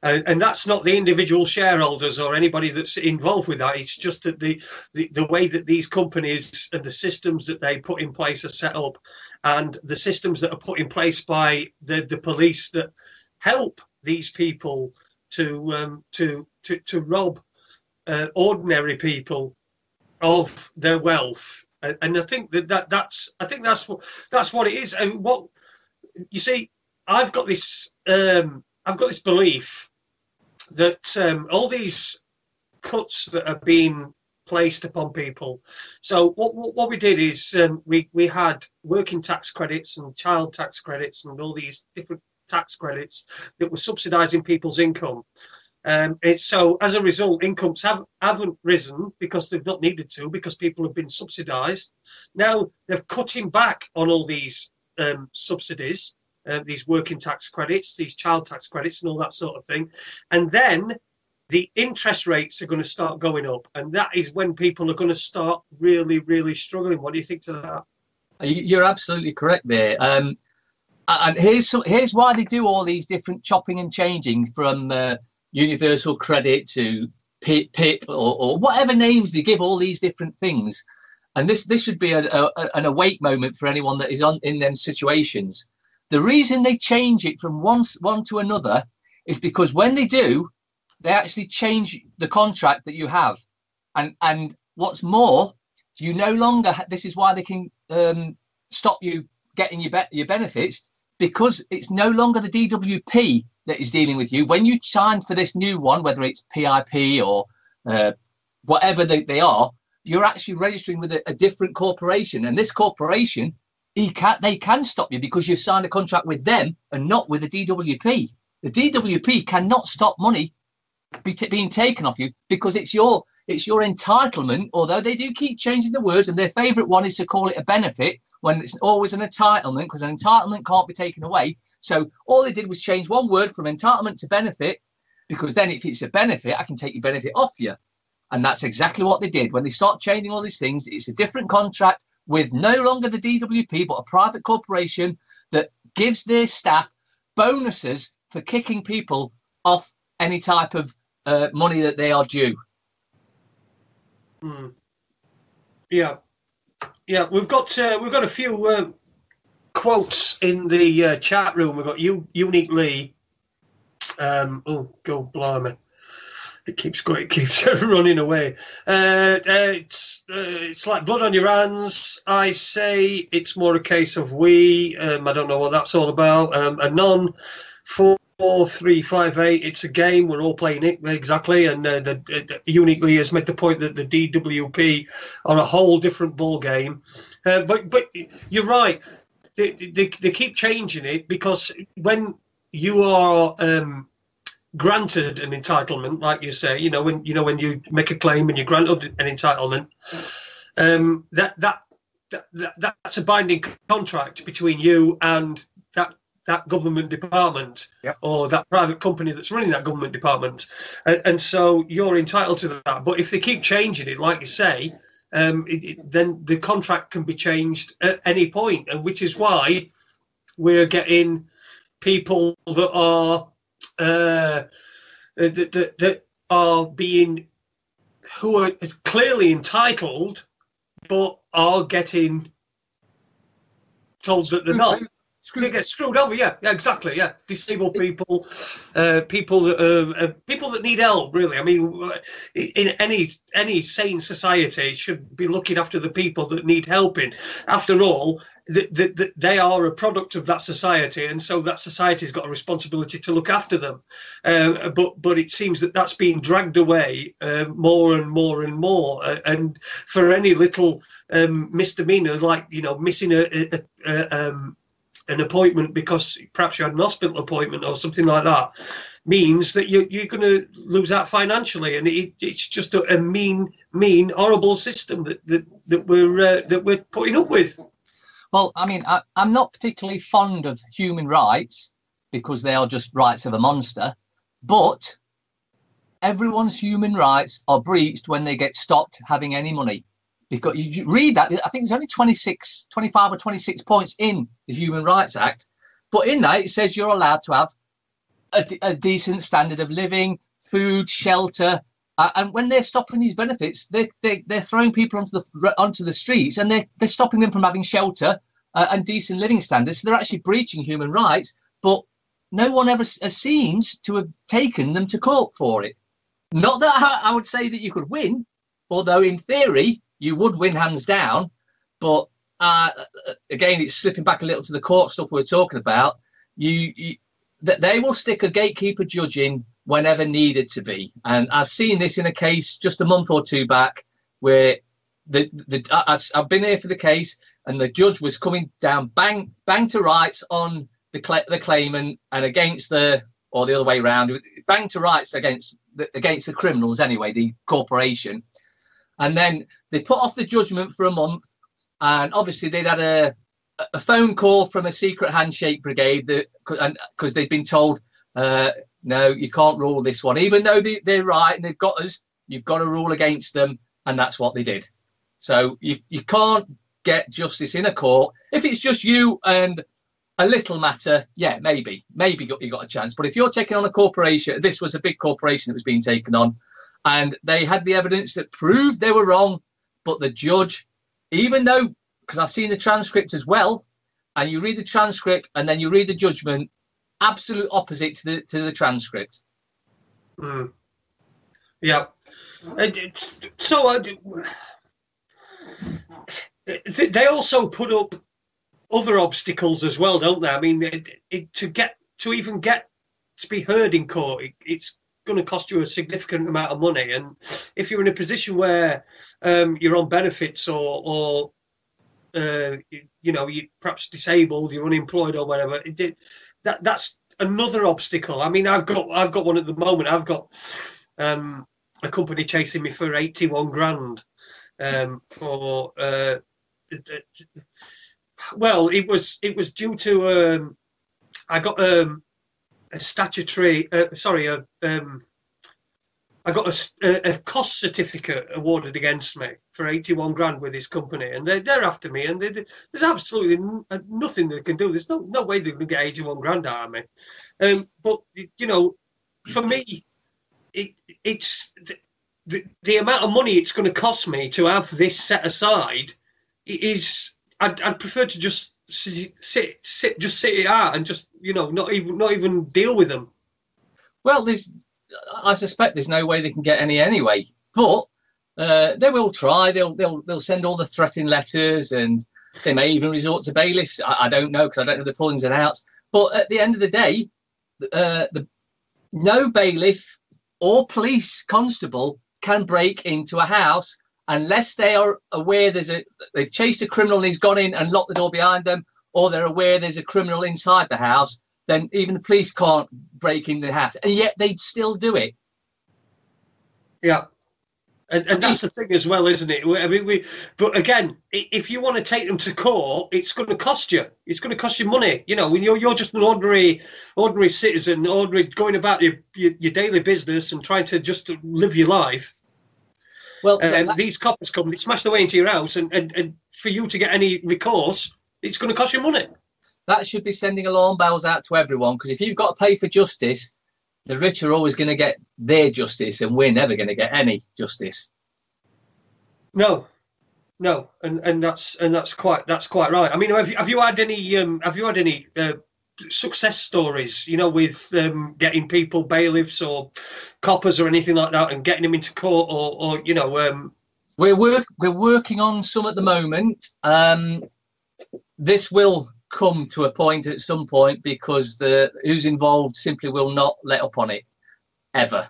And that's not the individual shareholders or anybody that's involved with that. It's just that the way that these companies and the systems that they put in place are set up, and the systems that are put in place by the police that help these people to rob ordinary people of their wealth. And I think that's what it is. And what you see, I've got this belief that all these cuts that are being placed upon people. So what we did is we had working tax credits and child tax credits and all these different tax credits that were subsidising people's income. So as a result, incomes haven't risen because they've not needed to, because people have been subsidised. Now they're cutting back on all these subsidies, these working tax credits, these child tax credits and all that sort of thing. And then the interest rates are going to start going up. And that is when people are going to start really, really struggling. What do you think to that? You're absolutely correct there. And here's why they do all these different chopping and changing from universal credit to PIP or whatever names they give all these different things. And this should be an awake moment for anyone that is in them situations. The reason they change it from one to another is because when they do, they actually change the contract that you have. And what's more, you no longer, this is why they can stop you getting your benefits, because it's no longer the DWP that is dealing with you. When you sign for this new one, whether it's PIP or whatever they are, you're actually registering with a different corporation. And this corporation, they can stop you because you've signed a contract with them and not with the DWP. The DWP cannot stop money being taken off you because it's your entitlement. Although they do keep changing the words, and their favourite one is to call it a benefit when it's always an entitlement, because an entitlement can't be taken away. So all they did was change one word from entitlement to benefit, because then if it's a benefit, I can take your benefit off you. And that's exactly what they did. When they start changing all these things, it's a different contract with no longer the DWP, but a private corporation that gives their staff bonuses for kicking people off any type of money that they are due. Yeah, we've got a few quotes in the chat room. We've got Unique Lee. Oh, God blimey. It keeps going. It keeps running away. It's like blood on your hands. I say it's more a case of we. I don't know what that's all about. A non 4-3-5-8. It's a game. We're all playing it exactly. And the Uniquely has made the point that the DWP are a whole different ball game. But you're right. They keep changing it, because when you are granted an entitlement, like you say, when you make a claim and you're granted an entitlement, that's a binding contract between you and that government department. Yep. Or that private company that's running that government department, and so you're entitled to that. But if they keep changing it, like you say, then the contract can be changed at any point, and which is why we're getting people that are that are being, who are clearly entitled, but are getting told that they're not. They get screwed over, yeah, exactly, yeah. Disabled people, people that need help. Really, I mean, in any sane society should be looking after the people that need helping. After all, they are a product of that society, and so that society's got a responsibility to look after them. But it seems that that's being dragged away more and more and more. And for any little misdemeanor, like missing an appointment because perhaps you had an hospital appointment or something like that, means that you're going to lose out financially, and it's just a mean, horrible system that we're putting up with. Well, I mean, I'm not particularly fond of human rights because they are just rights of a monster, but everyone's human rights are breached when they get stopped having any money. Because you read that, I think there's only 25 or 26 points in the Human Rights Act, but in that it says you're allowed to have a decent standard of living, food, shelter, and when they're stopping these benefits, they're throwing people onto the streets, and they're stopping them from having shelter and decent living standards. So they're actually breaching human rights, but no one ever seems to have taken them to court for it. Not that I would say that you could win, although in theory you would win hands down, but again, it's slipping back a little to the court stuff we're talking about. They will stick a gatekeeper judge in whenever needed to be, and I've seen this in a case just a month or two back where I've been here for the case, and the judge was coming down bang to rights on the claimant and against or the other way around, bang to rights against the criminals anyway, the corporation. And then they put off the judgment for a month, and obviously they'd had a phone call from a secret handshake brigade because they'd been told, no, you can't rule this one, even though they're right and they've got us. You've got to rule against them, and that's what they did. So you can't get justice in a court if it's just you and a little matter. Yeah, maybe you got a chance. But if you're taking on a corporation, this was a big corporation that was being taken on, and they had the evidence that proved they were wrong, but the judge, even though, because I've seen the transcript as well, and you read the transcript and then you read the judgment, absolute opposite to the transcript. Yeah. So they also put up other obstacles as well, don't they? I mean, to even get to be heard in court, it's going to cost you a significant amount of money, and if you're in a position where you're on benefits or you're perhaps disabled, you're unemployed or whatever, that's another obstacle. I mean, I've got one at the moment. I've got a company chasing me for 81 grand for well, it was due to I got a statutory I got a cost certificate awarded against me for 81 grand with this company, and they're after me, and there's absolutely nothing they can do. There's no way they're going to get 81 grand out of me. But you know, for me, it's the amount of money it's going to cost me to have this set aside is. I'd prefer to just sit it out and just, you know, not even deal with them. Well, I suspect there's no way they can get any anyway, but they will try. They'll send all the threatening letters, and they may even resort to bailiffs. I don't know, because I don't know the full ins and outs. But at the end of the day, no bailiff or police constable can break into a house unless they are aware they've chased a criminal and he's gone in and locked the door behind them, or they're aware there's a criminal inside the house. Then even the police can't break into the house, and yet they'd still do it. Yeah, and that's the thing as well, isn't it? I mean, but again, if you want to take them to court, it's going to cost you. It's going to cost you money. You know, when you're just an ordinary citizen, going about your daily business and trying to just live your life. Well, these coppers come, they smash their way into your house, and for you to get any recourse, it's going to cost you money. That should be sending alarm bells out to everyone, because if you've got to pay for justice, the rich are always going to get their justice, and we're never going to get any justice. No, and that's quite right. I mean, have you had any success stories, you know, with getting people bailiffs or coppers or anything like that, and getting them into court, or you know? We're working on some at the moment. This will come to a point at some point, because who's involved simply will not let up on it ever.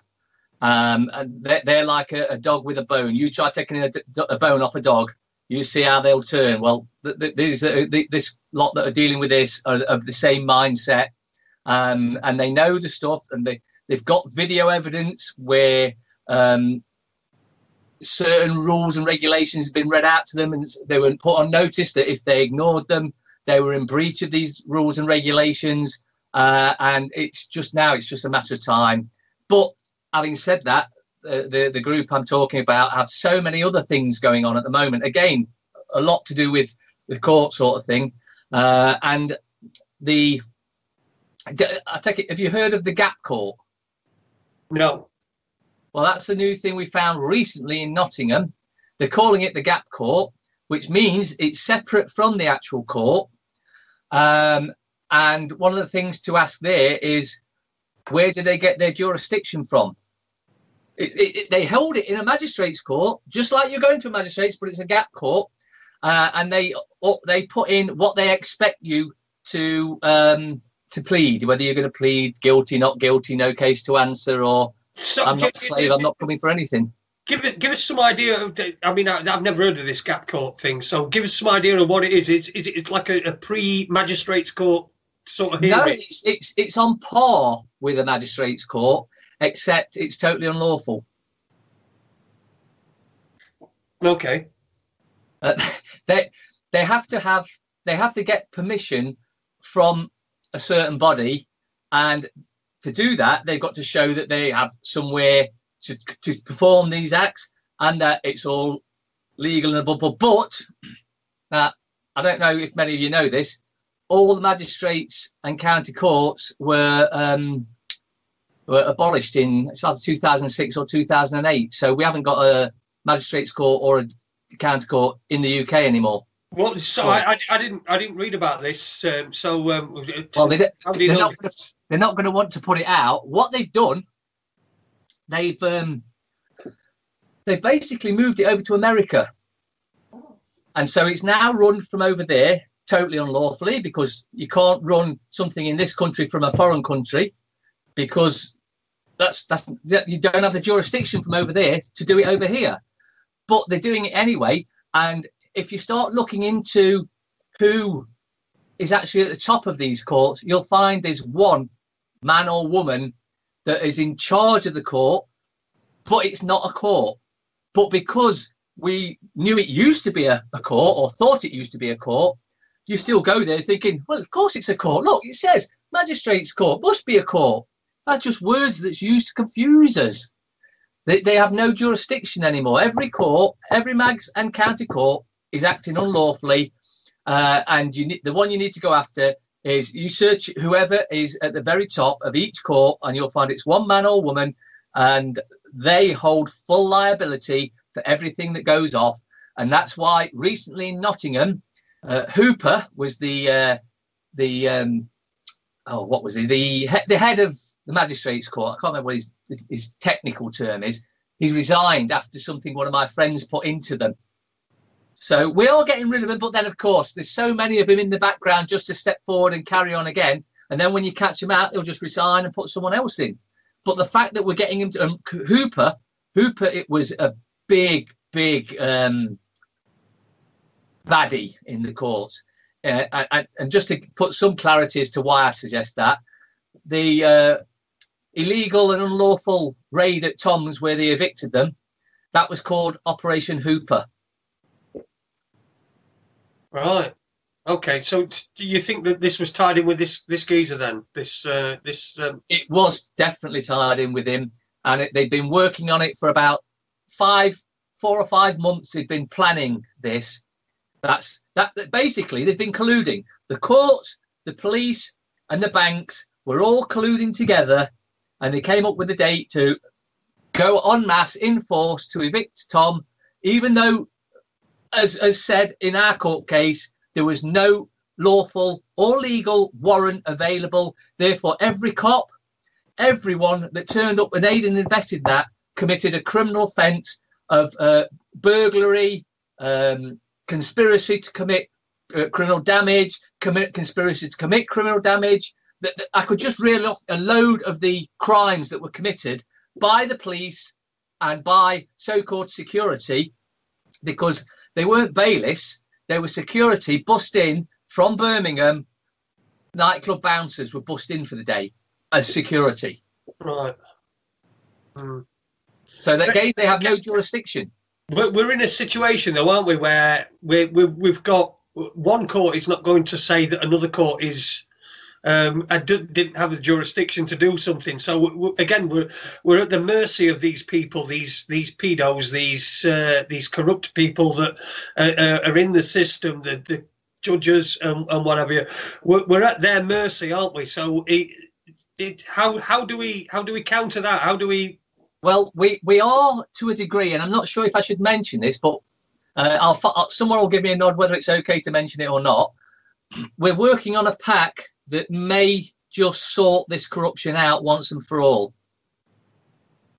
And they're like a dog with a bone. You try taking a bone off a dog, you see how they'll turn. Well, this lot that are dealing with this are of the same mindset, and they know the stuff, and they've got video evidence where certain rules and regulations have been read out to them, and they were put on notice that if they ignored them, they were in breach of these rules and regulations. And it's just a matter of time. But having said that, the group I'm talking about have so many other things going on at the moment. Again, a lot to do with the court sort of thing. And I take it, have you heard of the Gap Court? No. Well, that's a new thing we found recently in Nottingham. They're calling it the Gap Court, which means it's separate from the actual court. And one of the things to ask there is, where do they get their jurisdiction from? They hold it in a magistrate's court, just like you're going to a magistrate's, but it's a gap court. And they put in what they expect you to plead, whether you're going to plead guilty, not guilty, no case to answer, or I'm not a slave, I'm not coming for anything. Give us some idea. I mean, I've never heard of this gap court thing, so give us some idea of what it is. Is it like a pre-magistrates court sort of hearing? No, it's on par with a magistrates court, except it's totally unlawful. Okay. They have to get permission from a certain body, and to do that, they've got to show that they have somewhere to perform these acts, and that it's all legal and above. But I don't know if many of you know this, all the magistrates and county courts were abolished in either 2006 or 2008. So we haven't got a magistrates court or a county court in the UK anymore. Well, so I didn't read about this. Well, they're not going to want to put it out. What they've done, they've basically moved it over to America, and so it's now run from over there, totally unlawfully, because you can't run something in this country from a foreign country, because you don't have the jurisdiction from over there to do it over here. But they're doing it anyway, and if you start looking into who is actually at the top of these courts, you'll find there's one man or woman that is in charge of the court, but it's not a court. But because we knew it used to be a court, or thought it used to be a court, you still go there thinking, well, of course it's a court. Look, it says magistrates court, must be a court. That's just words that's used to confuse us. They have no jurisdiction anymore. Every court, every mags and county court is acting unlawfully. And the one you need to go after is, you search whoever is at the very top of each court, and you'll find it's one man or woman, and they hold full liability for everything that goes off. And that's why recently in Nottingham, Hooper was the head of the magistrates court. I can't remember what his technical term is. He's resigned after something one of my friends put into them. So we are getting rid of him, but then of course there's so many of him in the background just to step forward and carry on again. And then when you catch him out, he'll just resign and put someone else in. But the fact that we're getting him to Hooper, it was a big baddie in the courts. And just to put some clarity as to why I suggest that, the illegal and unlawful raid at Tom's where they evicted them, that was called Operation Hooper. Right. Okay. So do you think that this was tied in with this geezer then? It was definitely tied in with him, and they'd been working on it for about 4 or 5 months. They'd been planning this. That basically they've been colluding. The courts, the police, and the banks were all colluding together, and they came up with a date to go en masse in force to evict Tom, even though, as said in our court case, there was no lawful or legal warrant available. Therefore, every cop, everyone that turned up and aided and abetted that, committed a criminal offence of burglary, conspiracy to commit criminal damage, conspiracy to commit criminal damage. That I could just reel off a load of the crimes that were committed by the police and by so-called security, because they weren't bailiffs, they were security bussed in from Birmingham. Nightclub bouncers were bussed in for the day as security. Right. So they have no jurisdiction. But we're in a situation, though, aren't we, where we've got one court is not going to say that another court is didn't have the jurisdiction to do something. So again, we're at the mercy of these people, these pedos, these corrupt people that are in the system, the judges and whatever. We're at their mercy, aren't we? So how do we counter that? How do we? Well, we are to a degree, and I'm not sure if I should mention this, but someone will give me a nod whether it's okay to mention it or not. We're working on a pack that may just sort this corruption out once and for all.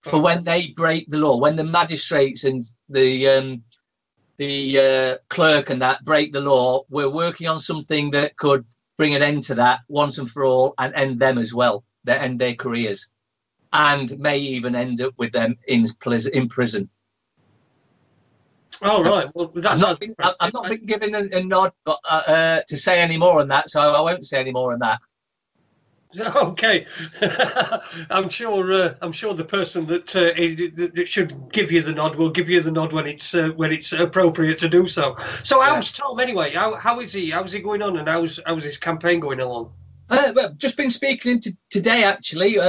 For when they break the law, when the magistrates and the clerk and that break the law, we're working on something that could bring an end to that once and for all, and end them as well, end their careers, and may even end up with them in prison. Oh, right. Well, that's I'm not been given a nod, but to say any more on that, so I won't say any more on that. Okay. I'm sure the person that should give you the nod will give you the nod when it's appropriate to do so. So how's Tom anyway? How is he? How's he going on, and how's his campaign going along? Well, just been speaking today actually.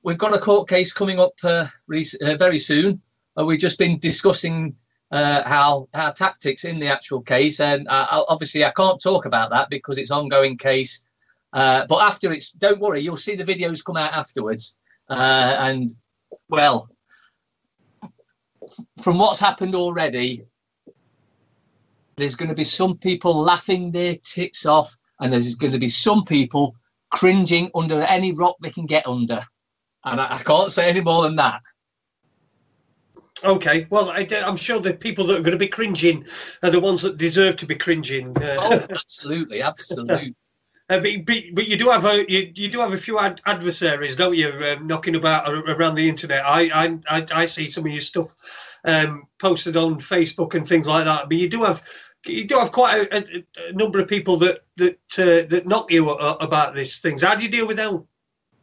We've got a court case coming up very soon. We've just been discussing how tactics in the actual case, and obviously I can't talk about that because it's ongoing case. But after don't worry, you'll see the videos come out afterwards. And well, from what's happened already, there's going to be some people laughing their tits off, and there's going to be some people cringing under any rock they can get under. And I can't say any more than that. Okay, well, I'm sure the people that are going to be cringing are the ones that deserve to be cringing. Oh, absolutely. But you do have a few adversaries, don't you, knocking about around the internet? I see some of your stuff posted on Facebook and things like that. But you do have quite a number of people that knock you about these things. How do you deal with them?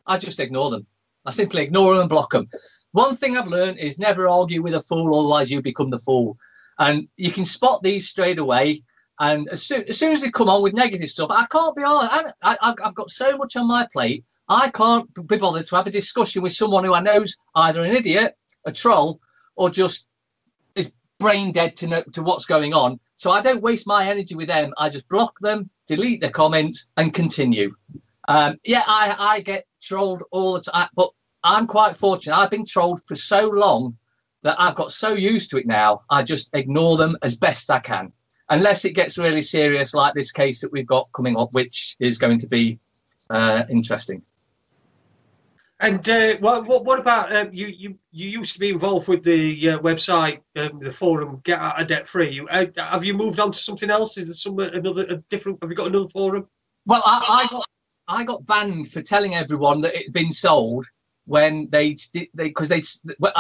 I just ignore them. I simply ignore them and block them. one thing I've learned is never argue with a fool, otherwise you become the fool. And you can spot these straight away. And as soon as they come on with negative stuff, I can't be honest. I've got so much on my plate. I can't be bothered to have a discussion with someone who I know's either an idiot, a troll, or just is brain dead to what's going on. So I don't waste my energy with them. I just block them, delete their comments, and continue. I get trolled all the time, but I'm quite fortunate. I've been trolled for so long that I've got so used to it now. I just ignore them as best I can, unless it gets really serious, like this case that we've got coming up, which is going to be interesting. And what about you used to be involved with the website, the forum Get Out of Debt Free. Have you moved on to something else? Is there a different? Have you got another forum? Well, I got banned for telling everyone that it had been sold when I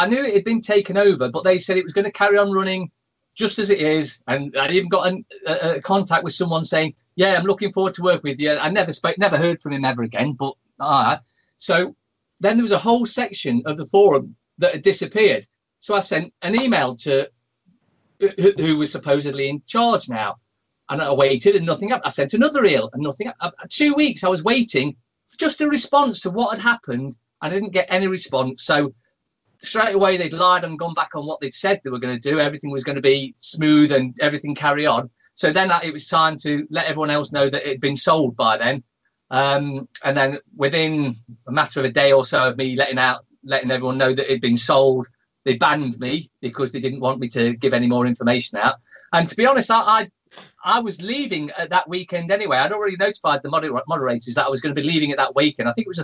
knew it had been taken over, but they said it was going to carry on running just as it is. And I even got a contact with someone saying, "Yeah, I'm looking forward to work with you." I never heard from him ever again. But so. Then there was a whole section of the forum that had disappeared. So I sent an email to who was supposedly in charge now. And I waited and nothing happened. I sent another email and nothing happened. 2 weeks I was waiting for just a response to what had happened. I didn't get any response. So straight away they'd lied and gone back on what they'd said they were going to do. Everything was going to be smooth and everything carry on. So then it was time to let everyone else know that it had been sold by then. And then within a matter of a day or so of me letting everyone know that it'd been sold, they banned me because they didn't want me to give any more information out. And to be honest, I was leaving at that weekend anyway. I'd already notified the moderators that I was going to be leaving at that weekend. I think it was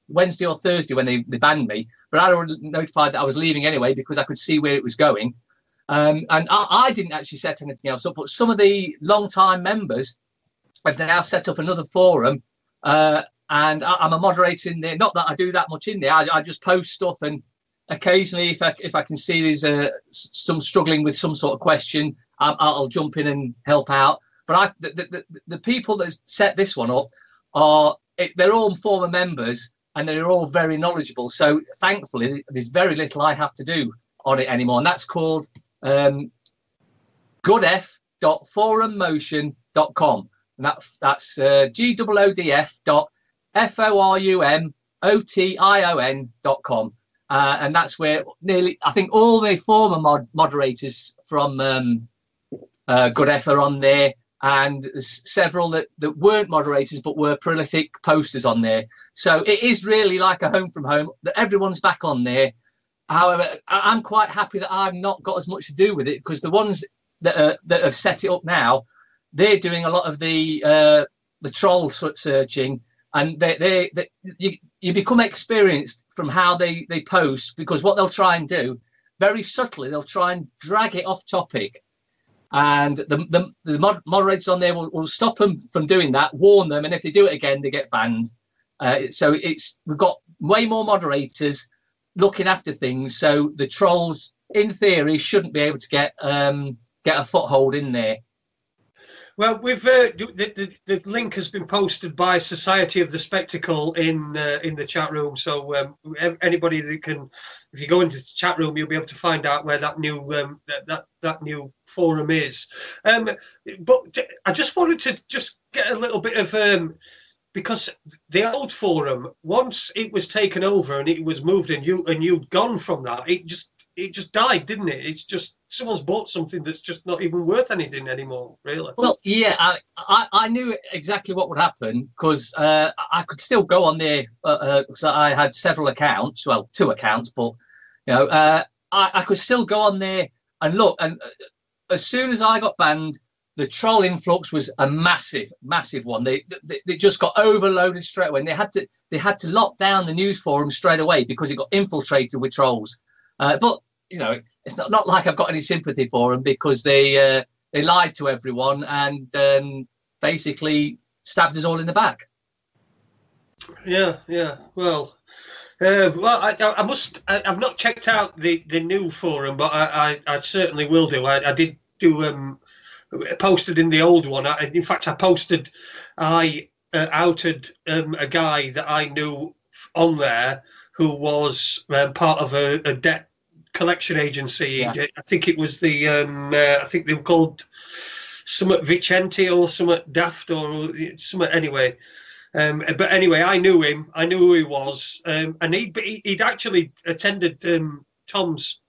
Wednesday or Thursday when they banned me, but I'd already notified that I was leaving anyway because I could see where it was going. And I didn't actually set anything else up, but some of the long-time members have now set up another forum, and I'm a moderator in there. Not that I do that much in there. I just post stuff, and occasionally, if I can see there's some struggling with some sort of question, I'll jump in and help out. But the people that set this one up they're all former members, and they're all very knowledgeable. So thankfully, there's very little I have to do on it anymore, and that's called goodf.forummotion.com. And that's goodf.forummotion.com. And that's where I think all the former moderators from GoodF are on there, and several that weren't moderators but were prolific posters on there. So it is really like a home from home, that everyone's back on there. However, I'm quite happy that I've not got as much to do with it, because the ones that have set it up now, they're doing a lot of the troll searching, and you become experienced from how they post, because what they'll try and do very subtly, they'll try and drag it off topic, and the moderators on there will stop them from doing that, warn them, and if they do it again, they get banned. So we've got way more moderators looking after things, so the trolls, in theory, shouldn't be able to get a foothold in there. Well, we've the link has been posted by Society of the Spectacle in the chat room. So anybody that can, if you go into the chat room, you'll be able to find out where that new that new forum is. But I just wanted to just get a little bit of because the old forum, once it was taken over and it was moved, and you'd gone from that, it just died, didn't it? It's just someone's bought something that's just not even worth anything anymore, really. Well, yeah, I knew exactly what would happen, because I could still go on there, because I had several accounts, well, 2 accounts, but I could still go on there and look. And as soon as I got banned, the troll influx was a massive one. They just got overloaded straight away, and they had to lock down the news forum straight away because it got infiltrated with trolls. But it's not like I've got any sympathy for them, because they lied to everyone and basically stabbed us all in the back. Yeah. Well, I must. I've not checked out the new forum, but I certainly will do. I did do posted in the old one. In fact, I outed a guy that I knew on there, who was part of a debt collection agency. Yeah. I think it was I think they were called somewhat Vicente or somewhat Daft or somewhat anyway. But anyway, I knew him. I knew who he was, and he'd actually attended Tom's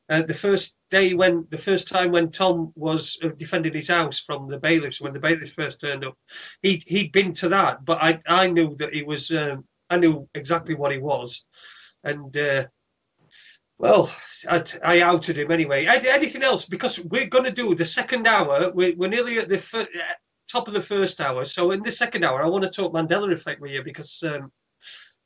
the first time when Tom was defending his house from the bailiffs, when the bailiffs first turned up. He'd been to that, but I knew that he was. I knew exactly what he was, and well, I outed him anyway. Anything else? Because we're going to do the second hour. We're nearly at the top of the first hour. So in the second hour, I want to talk Mandela effect with you because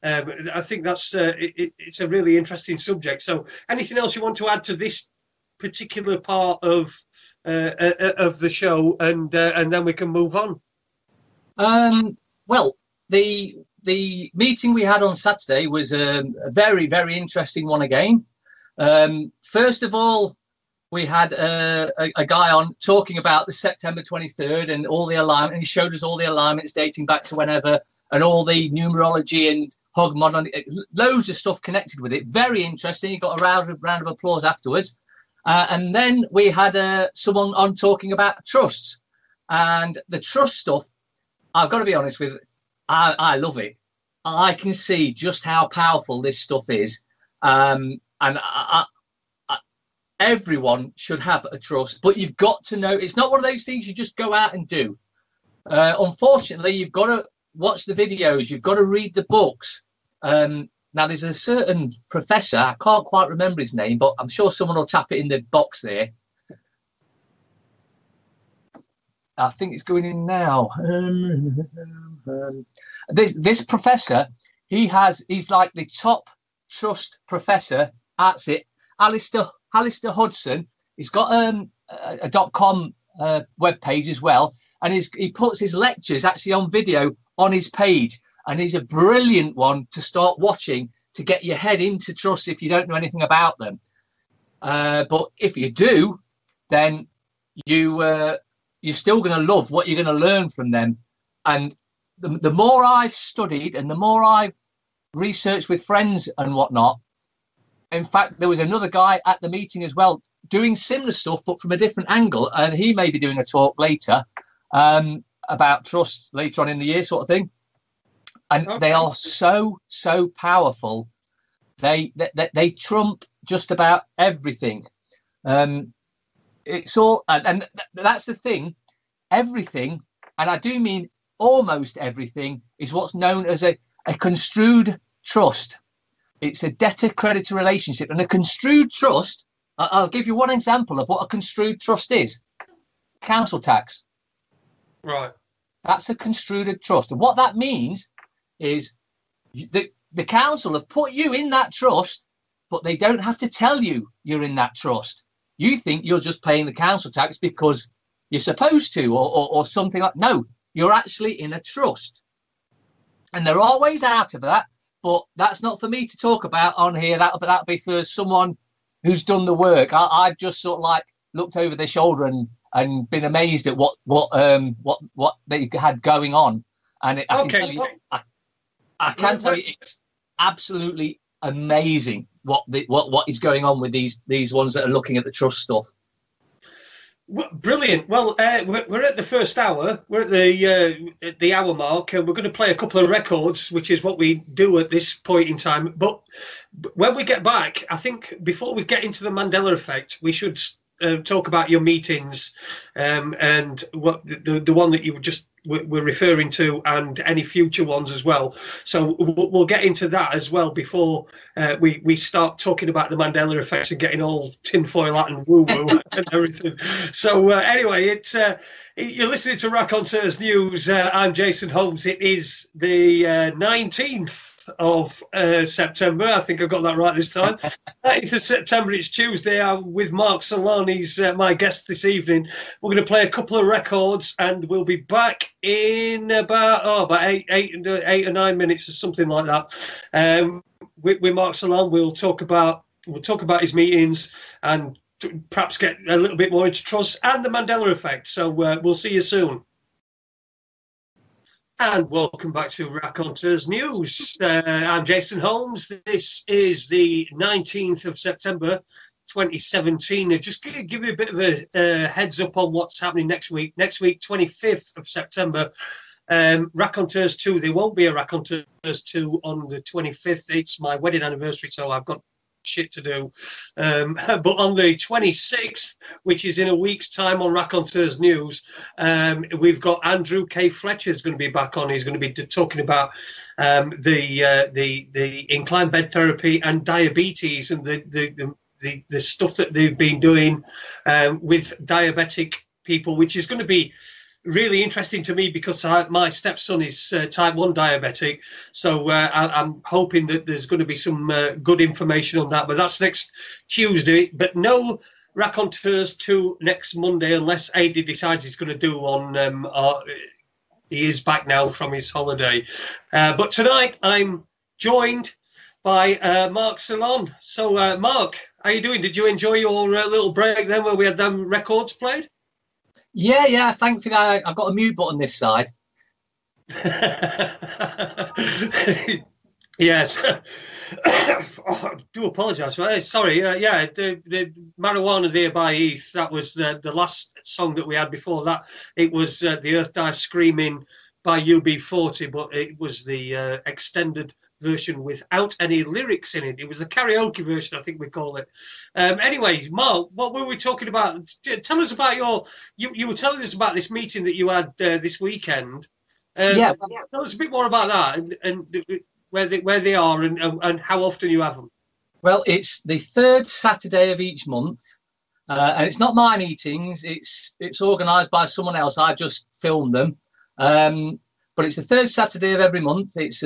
I think that's it's a really interesting subject. So anything else you want to add to this particular part of the show, and then we can move on. Well, the meeting we had on Saturday was a very, very interesting one again. First of all, we had a guy on talking about the September 23rd and all the alignment, and he showed us all the alignments dating back to whenever, and all the numerology and Hogmon, loads of stuff connected with it. Very interesting. He got a round of applause afterwards. And then we had someone on talking about trusts, and the trust stuff. I've got to be honest with you, I love it. I can see just how powerful this stuff is, and everyone should have a trust. But you've got to know it's not one of those things you just go out and do. Unfortunately, you've got to watch the videos. You've got to read the books. Now, there's a certain professor, I can't quite remember his name, but I'm sure someone will tap it in the box there. I think it's going in now. This professor, he's like the top trust professor. That's it. Alistair Hudson. He's got a .com web page as well, and he puts his lectures actually on video on his page. And he's a brilliant one to start watching to get your head into trusts if you don't know anything about them. But if you do, then you're still going to love what you're going to learn from them. And the more I've studied and the more I've researched with friends and whatnot, in fact, there was another guy at the meeting as well doing similar stuff, but from a different angle. And he may be doing a talk later about trusts later on in the year sort of thing. And okay. They are so powerful. They trump just about everything. It's all, and that's the thing. Everything, and I do mean almost everything, is what's known as a construed trust. It's a debtor-creditor relationship, and a construed trust. I'll give you one example of what a construed trust is. Council tax. Right. That's a construed trust, and what that means is the council have put you in that trust, but they don't have to tell you you're in that trust. You think you're just paying the council tax because you're supposed to, or something like. No, you're actually in a trust, and there are ways out of that. But that's not for me to talk about on here. That'll be for someone who's done the work. I've just sort of like looked over their shoulder and been amazed at what they had going on, and I can tell you. I can tell you it's absolutely amazing what is going on with these ones that are looking at the trust stuff. Well, brilliant. Well, we're at the first hour. We're at the hour mark, and we're going to play a couple of records, which is what we do at this point in time. But when we get back, I think before we get into the Mandela effect, we should talk about your meetings and what the one that you just were referring to, and any future ones as well. So we'll get into that as well before we start talking about the Mandela effect and getting all tinfoil hat and woo-woo and everything. So anyway, you're listening to Raconteurs News. I'm Jason Holmes. It is the 19th of September. I think I've got that right this time. 9th of September, it's Tuesday. I'm with Mark Ceylon. He's my guest this evening. We're going to play a couple of records, and we'll be back in about eight or 9 minutes or something like that. With Mark Ceylon, we'll talk about his meetings and perhaps get a little bit more into trust and the Mandela effect. So we'll see you soon. And welcome back to Raconteurs News. I'm Jason Holmes. This is the 19th of September 2017. Just to give you a bit of a heads up on what's happening next week. Next week, 25th of September, Raconteurs 2. There won't be a Raconteurs 2 on the 25th. It's my wedding anniversary, so I've got shit to do. But on the 26th, which is in a week's time on Raconteurs News, we've got Andrew K. Fletcher's going to be back on. He's going to be talking about the inclined bed therapy and diabetes and the stuff that they've been doing with diabetic people, which is going to be really interesting to me because my stepson is type 1 diabetic. So I'm hoping that there's going to be some good information on that. But that's next Tuesday. But no Raconteurs 2 next Monday unless Adi decides he's going to do one. He is back now from his holiday. But tonight I'm joined by Mark Ceylon. So Mark, how you doing? Did you enjoy your little break then where we had them records played? Yeah. Thankfully, I've got a mute button this side. Yes. I do apologise. Sorry. The Marijuana There by Heath. That was the last song that we had before that. It was The Earth Dies Screaming by UB40, but it was the extended version without any lyrics in it. It was the karaoke version, I think we call it. Anyway, Mark, what were we talking about? Tell us about you were telling us about this meeting that you had this weekend. Tell us a bit more about that and where they are and how often you have them. Well, it's the third Saturday of each month, and it's not my meetings. It's organised by someone else. I just film them, but it's the third Saturday of every month. It's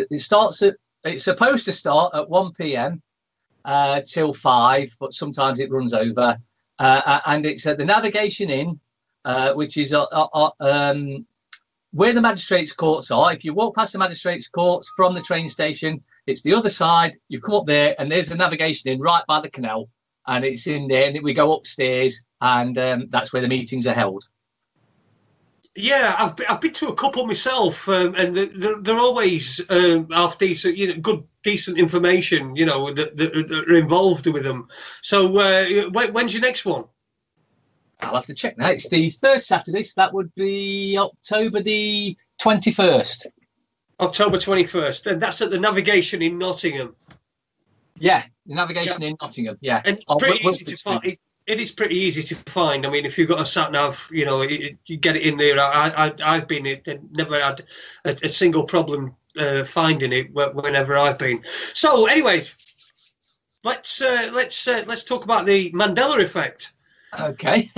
supposed to start at 1 p.m. Till 5, but sometimes it runs over. And it's at the Navigation Inn, which is where the magistrates' courts are. If you walk past the magistrates' courts from the train station, it's the other side. You come up there, and there's the Navigation Inn right by the canal, and it's in there. And we go upstairs, and that's where the meetings are held. Yeah, I've been to a couple myself, and they're always half decent, good, decent information, that are involved with them. So when's your next one? I'll have to check that. It's the third Saturday, so that would be October the 21st. October 21st, and that's at the Navigation in Nottingham. Yeah, the Navigation in Nottingham. Yeah, and it's pretty easy to find. It is pretty easy to find. I mean, if you've got a sat nav, you get it in there. I've been it, never had a single problem finding it whenever I've been. So anyway, let's talk about the Mandela effect. Okay,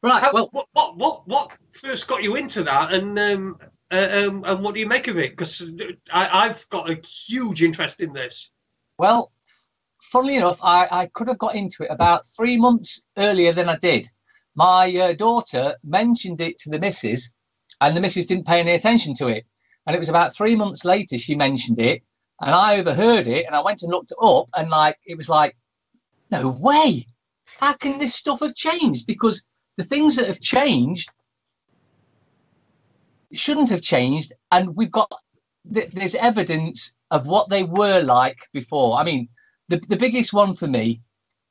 right. What first got you into that, and what do you make of it? Because I've got a huge interest in this. Well, funnily enough, I could have got into it about 3 months earlier than I did. My daughter mentioned it to the missus, and the missus didn't pay any attention to it. And it was about 3 months later she mentioned it, and I overheard it, and I went and looked it up, and it was like, no way! How can this stuff have changed? Because the things that have changed shouldn't have changed, and there's evidence of what they were like before. I mean, the biggest one for me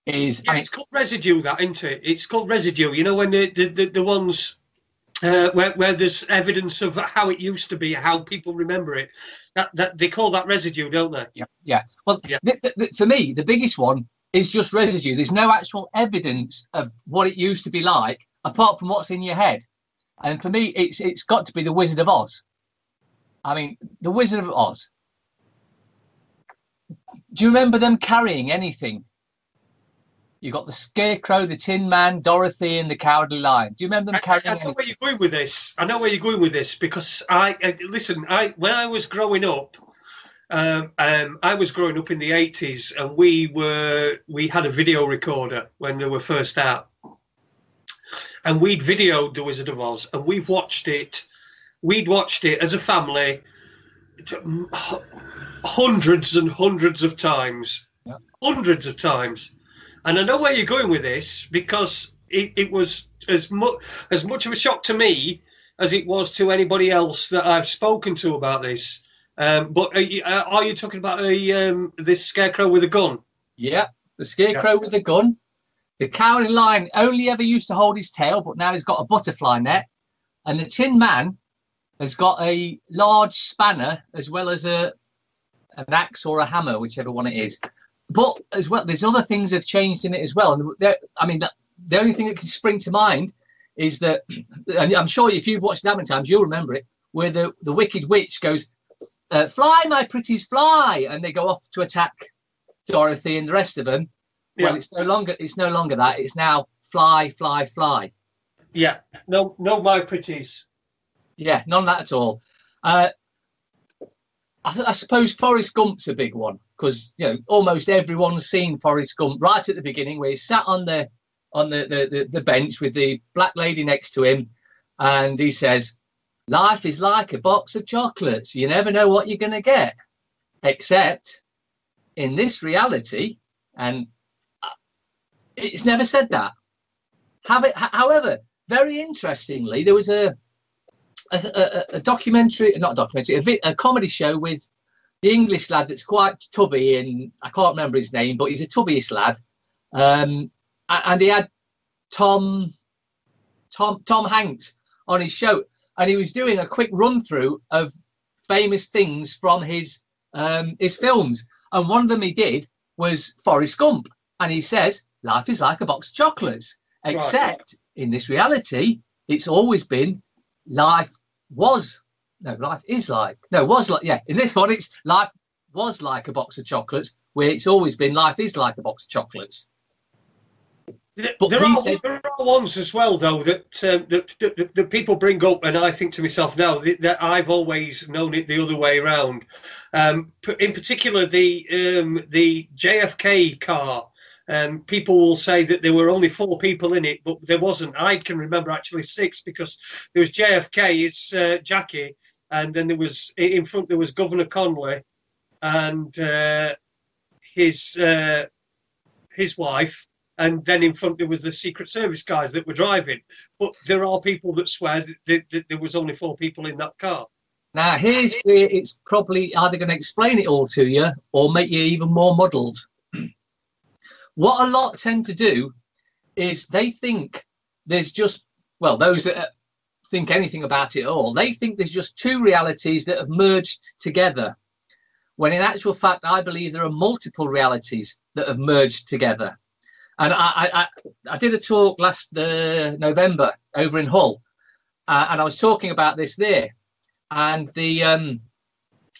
is... it's called residue, that, isn't it? It's called residue. When the ones where there's evidence of how it used to be, how people remember it. That they call that residue, don't they? Yeah. Well, yeah. For me, the biggest one is just residue. There's no actual evidence of what it used to be like, apart from what's in your head. And for me, it's got to be the Wizard of Oz. I mean, the Wizard of Oz. Do you remember them carrying anything? You got the Scarecrow, the Tin Man, Dorothy, and the Cowardly Lion. Do you remember them carrying anything? I know where you're going with this. Because when I was growing up, I was growing up in the 80s, and we had a video recorder when they were first out, and we'd videoed The Wizard of Oz, and we'd watched it as a family hundreds and hundreds of times. Hundreds of times. And I know where you're going with this, because it was as much of a shock to me as it was to anybody else that I've spoken to about this. But are you talking about this scarecrow with a gun? Yeah, the scarecrow with the gun. The cowardly lion only ever used to hold his tail, but now he's got a butterfly net. And the Tin Man has got a large spanner as well as an axe or a hammer, whichever one it is. But as well, there's other things have changed in it as well. And I mean, the only thing that can spring to mind is that, and I'm sure if you've watched it that many times, you'll remember it, where the Wicked Witch goes, "Fly, my pretties, fly," and they go off to attack Dorothy and the rest of them. Well, it's no longer that. It's now fly, fly, fly. Yeah, no, my pretties. Yeah, none of that at all. I suppose Forrest Gump's a big one because almost everyone's seen Forrest Gump right at the beginning, where he's sat on the bench with the black lady next to him, and he says, "Life is like a box of chocolates. You never know what you're going to get, except in this reality." And it's never said that. However, very interestingly, there was a documentary, not a documentary, a comedy show with the English lad that's quite tubby, and I can't remember his name, but he's a tubbyish lad. And he had Tom Hanks on his show, and he was doing a quick run through of famous things from his films, and one of them he did was Forrest Gump, and he says life is like a box of chocolates, except in this reality it's always been life is like in this one it's life was like a box of chocolates, where it's always been life is like a box of chocolates. But there are ones as well, though, that people bring up, and I think to myself now that I've always known it the other way around. In particular, the JFK car. People will say that there were only 4 people in it, but there wasn't. I can remember actually 6, because there was JFK, it's Jackie, and then there was in front there was Governor Conley and his wife. And then in front there was the Secret Service guys that were driving. But there are people that swear that there was only 4 people in that car. Now, here's where it's probably either going to explain it all to you or make you even more muddled. What a lot tend to do is they think there's just, well, those that think anything about it at all, they think there's just 2 realities that have merged together. When in actual fact, I believe there are multiple realities that have merged together. And I did a talk last November over in Hull, and I was talking about this there. And there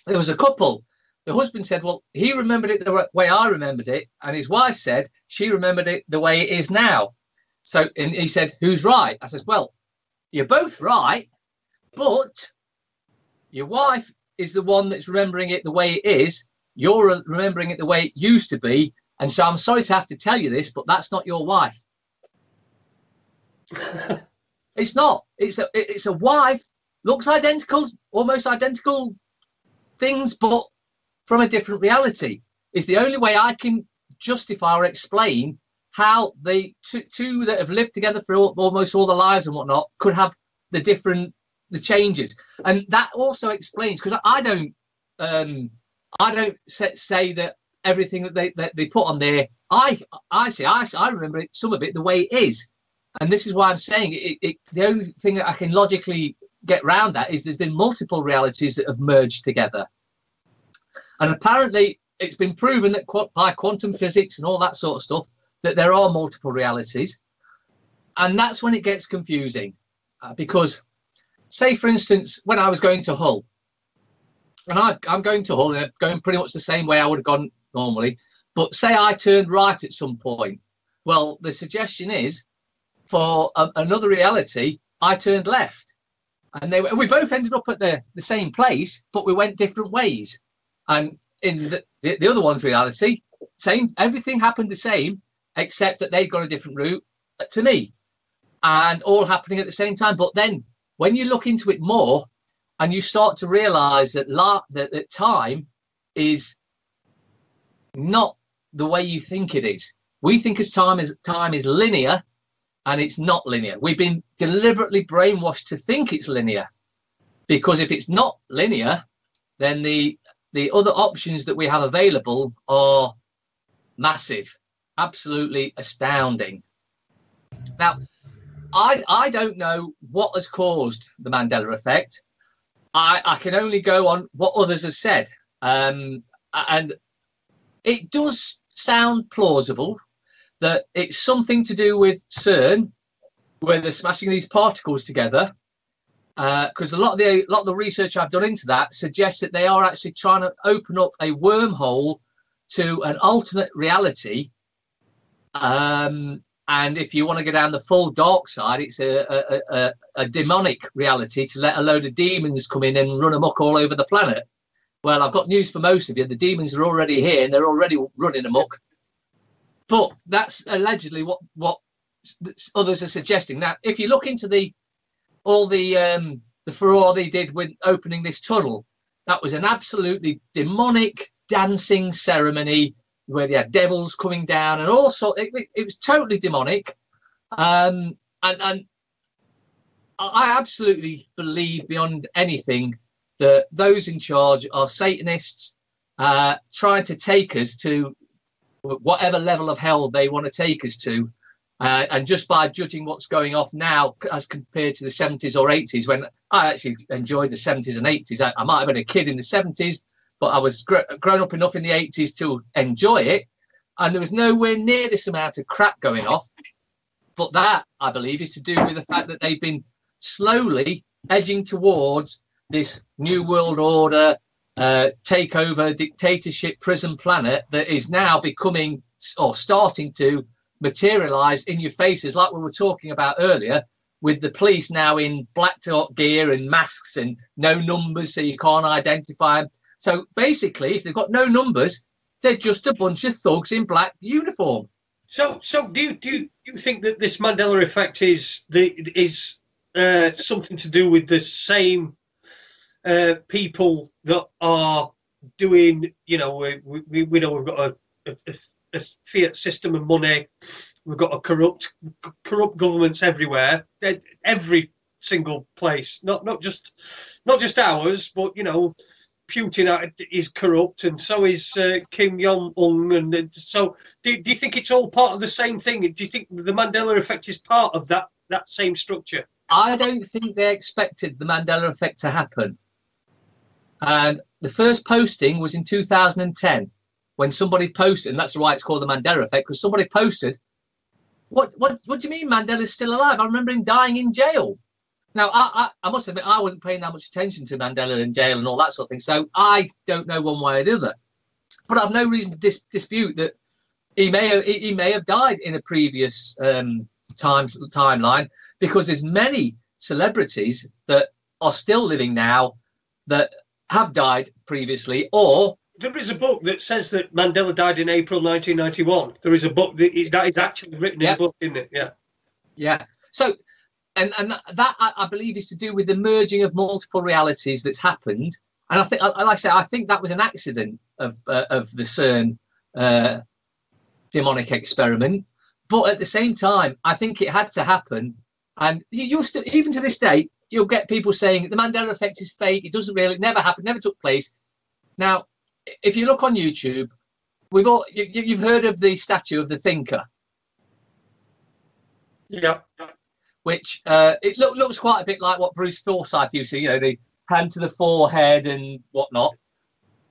was a couple. The husband said, well, he remembered it the way I remembered it. And his wife said she remembered it the way it is now. So and he said, who's right? I said, well, you're both right, but your wife is the one that's remembering it the way it is. You're remembering it the way it used to be. And so I'm sorry to have to tell you this, but that's not your wife. It's not. It's a wife, looks identical, almost identical things, but from a different reality. It's the only way I can justify or explain how the two that have lived together for almost all their lives and whatnot could have the changes. And that also explains, because I don't say that everything that they put on there, I remember it, some of it the way it is. And this is why I'm saying the only thing that I can logically get around that is there's been multiple realities that have merged together. And apparently it's been proven that by quantum physics and all that sort of stuff, that there are multiple realities. And that's when it gets confusing. Because, say, for instance, when I was going to Hull, and I'm going to Hull, and I'm going pretty much the same way I would have gone normally, but say I turned right at some point. Well, the suggestion is, for another reality, I turned left. And we both ended up at the same place, but we went different ways. And in the other one's reality, same, everything happened the same, except that they got a different route to me, and all happening at the same time. But then when you look into it more and you start to realize that time is not the way you think it is. We think time is linear, and it's not linear. We've been deliberately brainwashed to think it's linear, because if it's not linear, then the other options that we have available are massive, absolutely astounding. Now, I don't know what has caused the Mandela effect. I can only go on what others have said. And it does sound plausible that it's something to do with CERN, where they're smashing these particles together. Because a lot of the research I've done into that suggests that they are actually trying to open up a wormhole to an alternate reality. And if you want to go down the full dark side, it's a demonic reality to let a load of demons come in and run amok all over the planet. Well, I've got news for most of you. The demons are already here and they're already running amok. But that's allegedly what others are suggesting. Now, if you look into the furore they did with opening this tunnel, that was an absolutely demonic dancing ceremony where they had devils coming down and all sorts. It was totally demonic. And I absolutely believe beyond anything that those in charge are Satanists trying to take us to whatever level of hell they want to take us to. And just by judging what's going off now as compared to the 70s or 80s, when I actually enjoyed the 70s and 80s, I might have been a kid in the 70s, but I was grown up enough in the 80s to enjoy it. And there was nowhere near this amount of crap going off. But that, I believe, is to do with the fact that they've been slowly edging towards this new world order, takeover, dictatorship, prison planet that is now becoming or starting to materialize in your faces, like we were talking about earlier, with the police now in black gear and masks and no numbers, so you can't identify them. So basically, if they've got no numbers, they're just a bunch of thugs in black uniform. So do you think that this Mandela effect is something to do with the same people that are doing? You know, we know we've got a fiat system of money. We've got a corrupt governments everywhere, every single place. Not just ours, but you know. Putin is corrupt, and so is Kim Jong-un, and so do you think it's all part of the same thing? Do you think the Mandela effect is part of that same structure? I don't think they expected the Mandela effect to happen. And the first posting was in 2010 when somebody posted, and that's why it's called the Mandela effect, because somebody posted, what do you mean Mandela's still alive? I remember him dying in jail. Now, I must admit, I wasn't paying that much attention to Mandela in jail and all that sort of thing, so I don't know one way or the other. But I've no reason to dispute that he may have died in a previous timeline, because there's many celebrities that are still living now that have died previously. Or there is a book that says that Mandela died in April 1991. There is a book that is actually written in a book, isn't it? Yeah. Yeah. So. And that I believe is to do with the merging of multiple realities that's happened. And I think, like I say, I think that was an accident of the CERN demonic experiment. But at the same time, I think it had to happen. And you'll still, even to this day, you'll get people saying the Mandela effect is fake. It doesn't really, it never happened, never took place. Now, if you look on YouTube, you've heard of the statue of the thinker. Yeah. Which it looks quite a bit like what Bruce Forsyth used to, you know, the hand to the forehead and whatnot.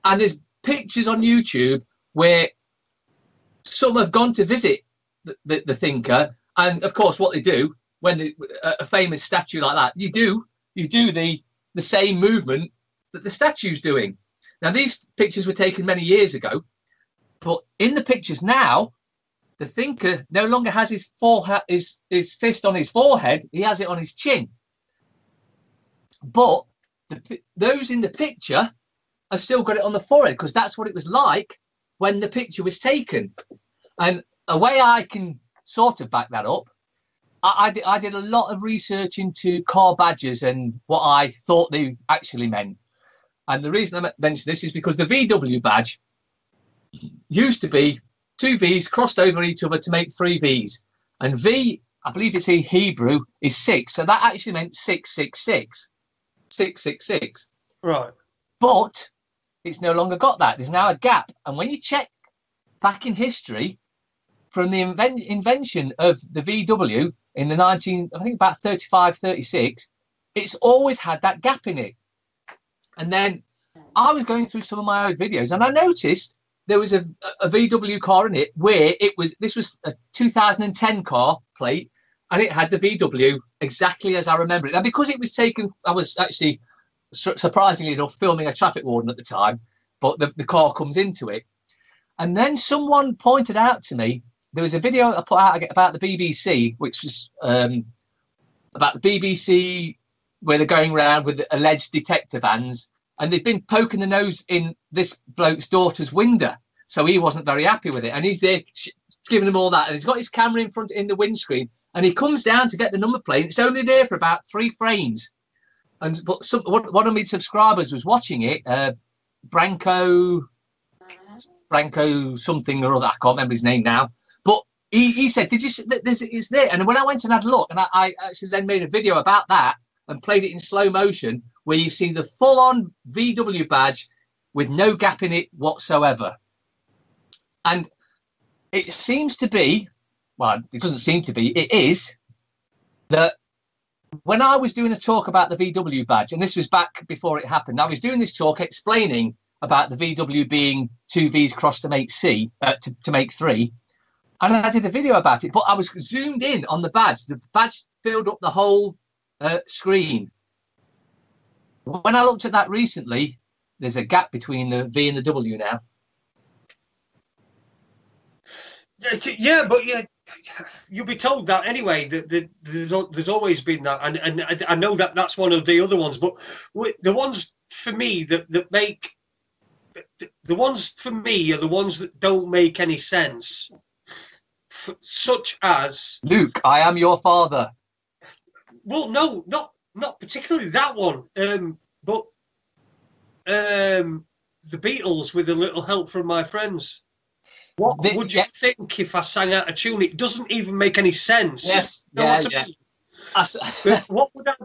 And there's pictures on YouTube where some have gone to visit the thinker, and of course, what they do when a famous statue like that, you do the same movement that the statue's doing. Now, these pictures were taken many years ago, but in the pictures now, the thinker no longer has his fist on his forehead. He has it on his chin. But those in the picture have still got it on the forehead, because that's what it was like when the picture was taken. And a way I can sort of back that up, I did a lot of research into car badges and what I thought they actually meant. And the reason I mention this is because the VW badge used to be 2 V's crossed over each other to make 3 V's. And V, I believe it's in Hebrew, is 6. So that actually meant 666. 666. Right. But it's no longer got that. There's now a gap. And when you check back in history, from the invention of the VW in the I think about 35, 36, it's always had that gap in it. And then I was going through some of my old videos and I noticed there was a VW car in it where this was a 2010 car plate and it had the VW exactly as I remember it. Now, because it was taken, I was actually, surprisingly enough, filming a traffic warden at the time, but the car comes into it. And then someone pointed out to me, there was a video I put out about the BBC, which was about the BBC where they're going around with alleged detective vans, and they've been poking the nose in this bloke's daughter's window. So he wasn't very happy with it. And he's there giving them all that. And he's got his camera in the windscreen, and he comes down to get the number plate. It's only there for about 3 frames. But one of my subscribers was watching it, Branko something or other. I can't remember his name now. But he said, "Did you see that? It's there." And when I went and had a look, and I actually then made a video about that and played it in slow motion, where you see the full-on VW badge with no gap in it whatsoever. And it seems to be, well, it doesn't seem to be, it is, that when I was doing a talk about the VW badge, and this was back before it happened, I was doing this talk explaining about the VW being 2 V's crossed to make to make 3. And I did a video about it, but I was zoomed in on the badge. The badge filled up the whole screen. When I looked at that recently, there's a gap between the V and the W now. Yeah, but you'll be told that anyway. That there's always been that, and I know that that's one of the other ones. But the ones for me that make the ones for me are the ones that don't make any sense, such as Luke, I am your father. Well, no, not particularly that one. But the Beatles with a little help from my friends. What would you think if I sang out a tune? It doesn't even make any sense. Yes, you know what I mean?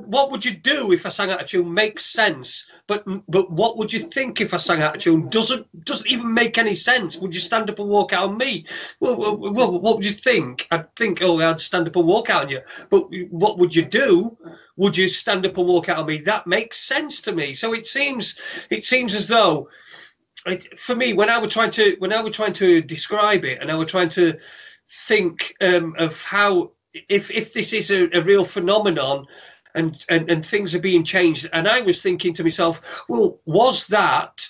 What would you do if I sang out a tune? Makes sense, but what would you think if I sang out a tune? Doesn't even make any sense. Would you stand up and walk out on me? Well, what would you think? I'd think, I'd stand up and walk out on you. But what would you do? Would you stand up and walk out on me? That makes sense to me. So it seems as though, for me, when I were trying to describe it, and I were trying to think of how. If this is a real phenomenon and things are being changed, and I was thinking to myself, well, was that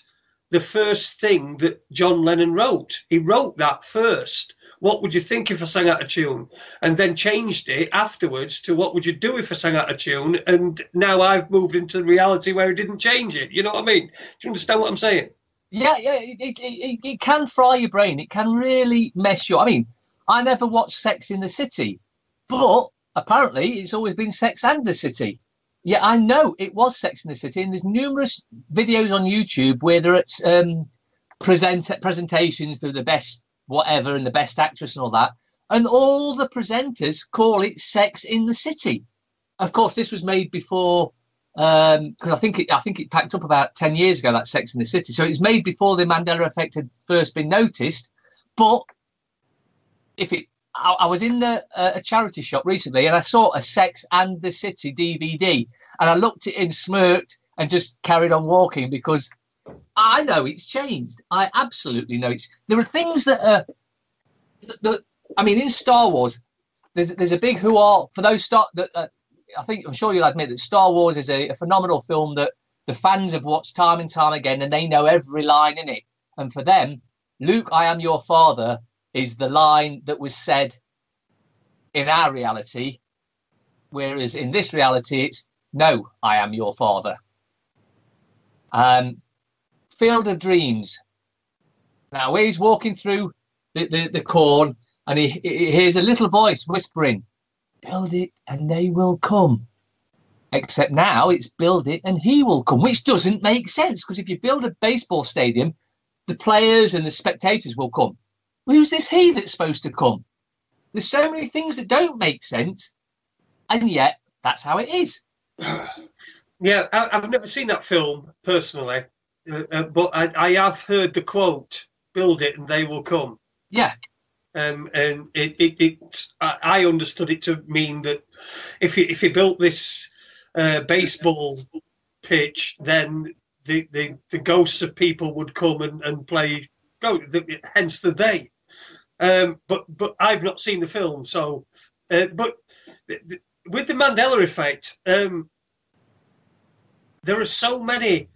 the first thing that John Lennon wrote? He wrote that first. What would you think if I sang out a tune? And then changed it afterwards to what would you do if I sang out a tune? And now I've moved into the reality where he didn't change it. You know what I mean? Do you understand what I'm saying? Yeah, it can fry your brain. It can really mess you up. I mean, I never watched Sex in the City. But apparently it's always been Sex and the City. Yeah, I know it was Sex in the City, and there's numerous videos on YouTube where they're at presentations for the best whatever and the best actress and all that, and all the presenters call it Sex in the City. Of course, this was made before, because I think it packed up about 10 years ago, that Sex in the City. So it was made before the Mandela Effect had first been noticed. But I was in a charity shop recently and I saw a Sex and the City DVD, and I looked at it and smirked and just carried on walking, because I know it's changed. I absolutely know it's. There are things that are. I mean, in Star Wars, there's a big hoo-ha for those I'm sure you'll admit that Star Wars is a phenomenal film that the fans have watched time and time again, and they know every line in it. And for them, Luke, I am your father is the line that was said in our reality, whereas in this reality it's no, I am your father. Field of Dreams. Now he's walking through the corn, and he hears a little voice whispering, build it and they will come. Except now it's build it and he will come, which doesn't make sense, because if you build a baseball stadium, the players and the spectators will come. Who's this he that's supposed to come? There's so many things that don't make sense, and yet that's how it is. Yeah, I've never seen that film personally, but I have heard the quote, "Build it and they will come." Yeah. And I understood it to mean that if you built this baseball pitch, then the ghosts of people would come and play. Hence the they. But I've not seen the film, so. But with the Mandela effect, there are so many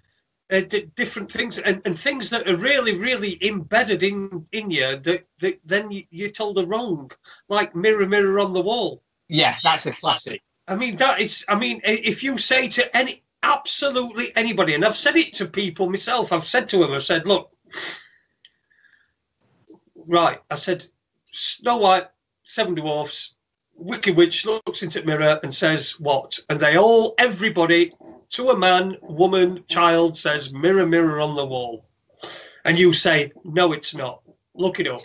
different things and things that are really, really embedded in you that then you're told are wrong, like mirror, mirror on the wall. Yeah, that's a classic. I mean, if you say to absolutely anybody, and I've said it to people myself, I've said to them, I've said, look, right, I said, Snow White, Seven Dwarfs, Wicked Witch looks into the mirror and says what? And everybody, to a man, woman, child, says, mirror, mirror on the wall. And you say, no, it's not. Look it up.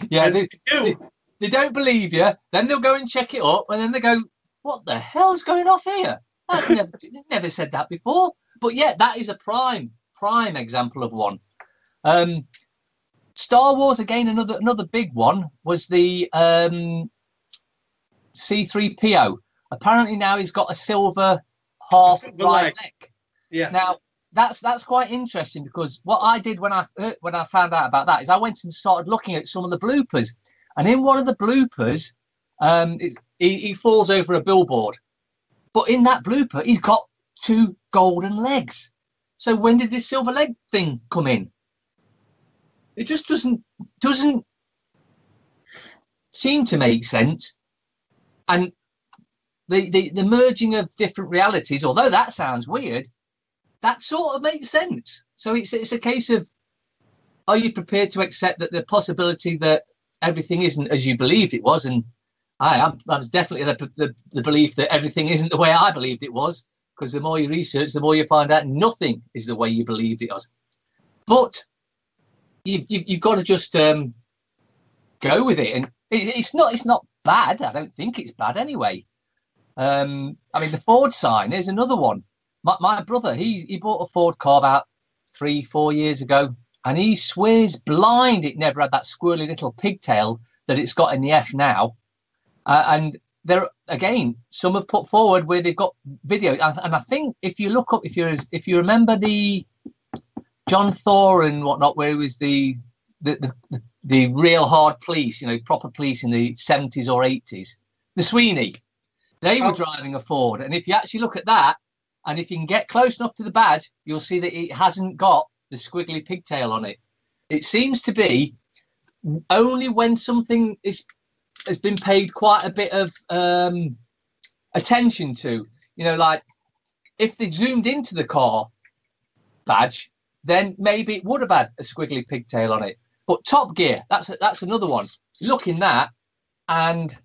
Yeah, they don't believe you. Then they'll go and check it up. And then they go, what the hell's going off here? That's never said that before. But yeah, that is a prime example of one. Star Wars, again, another big one was the C-3PO. Apparently now he's got a silver half right leg. Yeah. Now that's quite interesting, because what I did when I found out about that is I went and started looking at some of the bloopers, and in one of the bloopers, he falls over a billboard, but in that blooper he's got 2 golden legs. So when did this silver leg thing come in? It just doesn't seem to make sense. And the merging of different realities, although that sounds weird, that sort of makes sense. So it's a case of, are you prepared to accept that the possibility that everything isn't as you believed it was? And that's definitely the belief that everything isn't the way I believed it was, because the more you research, the more you find out nothing is the way you believed it was. But you've got to just go with it, and it's not bad. I don't think it's bad anyway. I mean, the Ford sign is another one. My brother, he bought a Ford car about 3-4 years ago, and he swears blind it never had that squirrely little pigtail that it's got in the F now. And there again, some have put forward where they've got video, and I think if you look up, if you remember the John Thor and whatnot, where it was the real hard police, proper police in the 70s or 80s, the Sweeney, they were driving a Ford. And if you actually look at that, and if you can get close enough to the badge, you'll see that it hasn't got the squiggly pigtail on it. It seems to be only when something has been paid quite a bit of attention to, like if they zoomed into the car badge, then maybe it would have had a squiggly pigtail on it. But Top Gear, that's another one. Look in that, and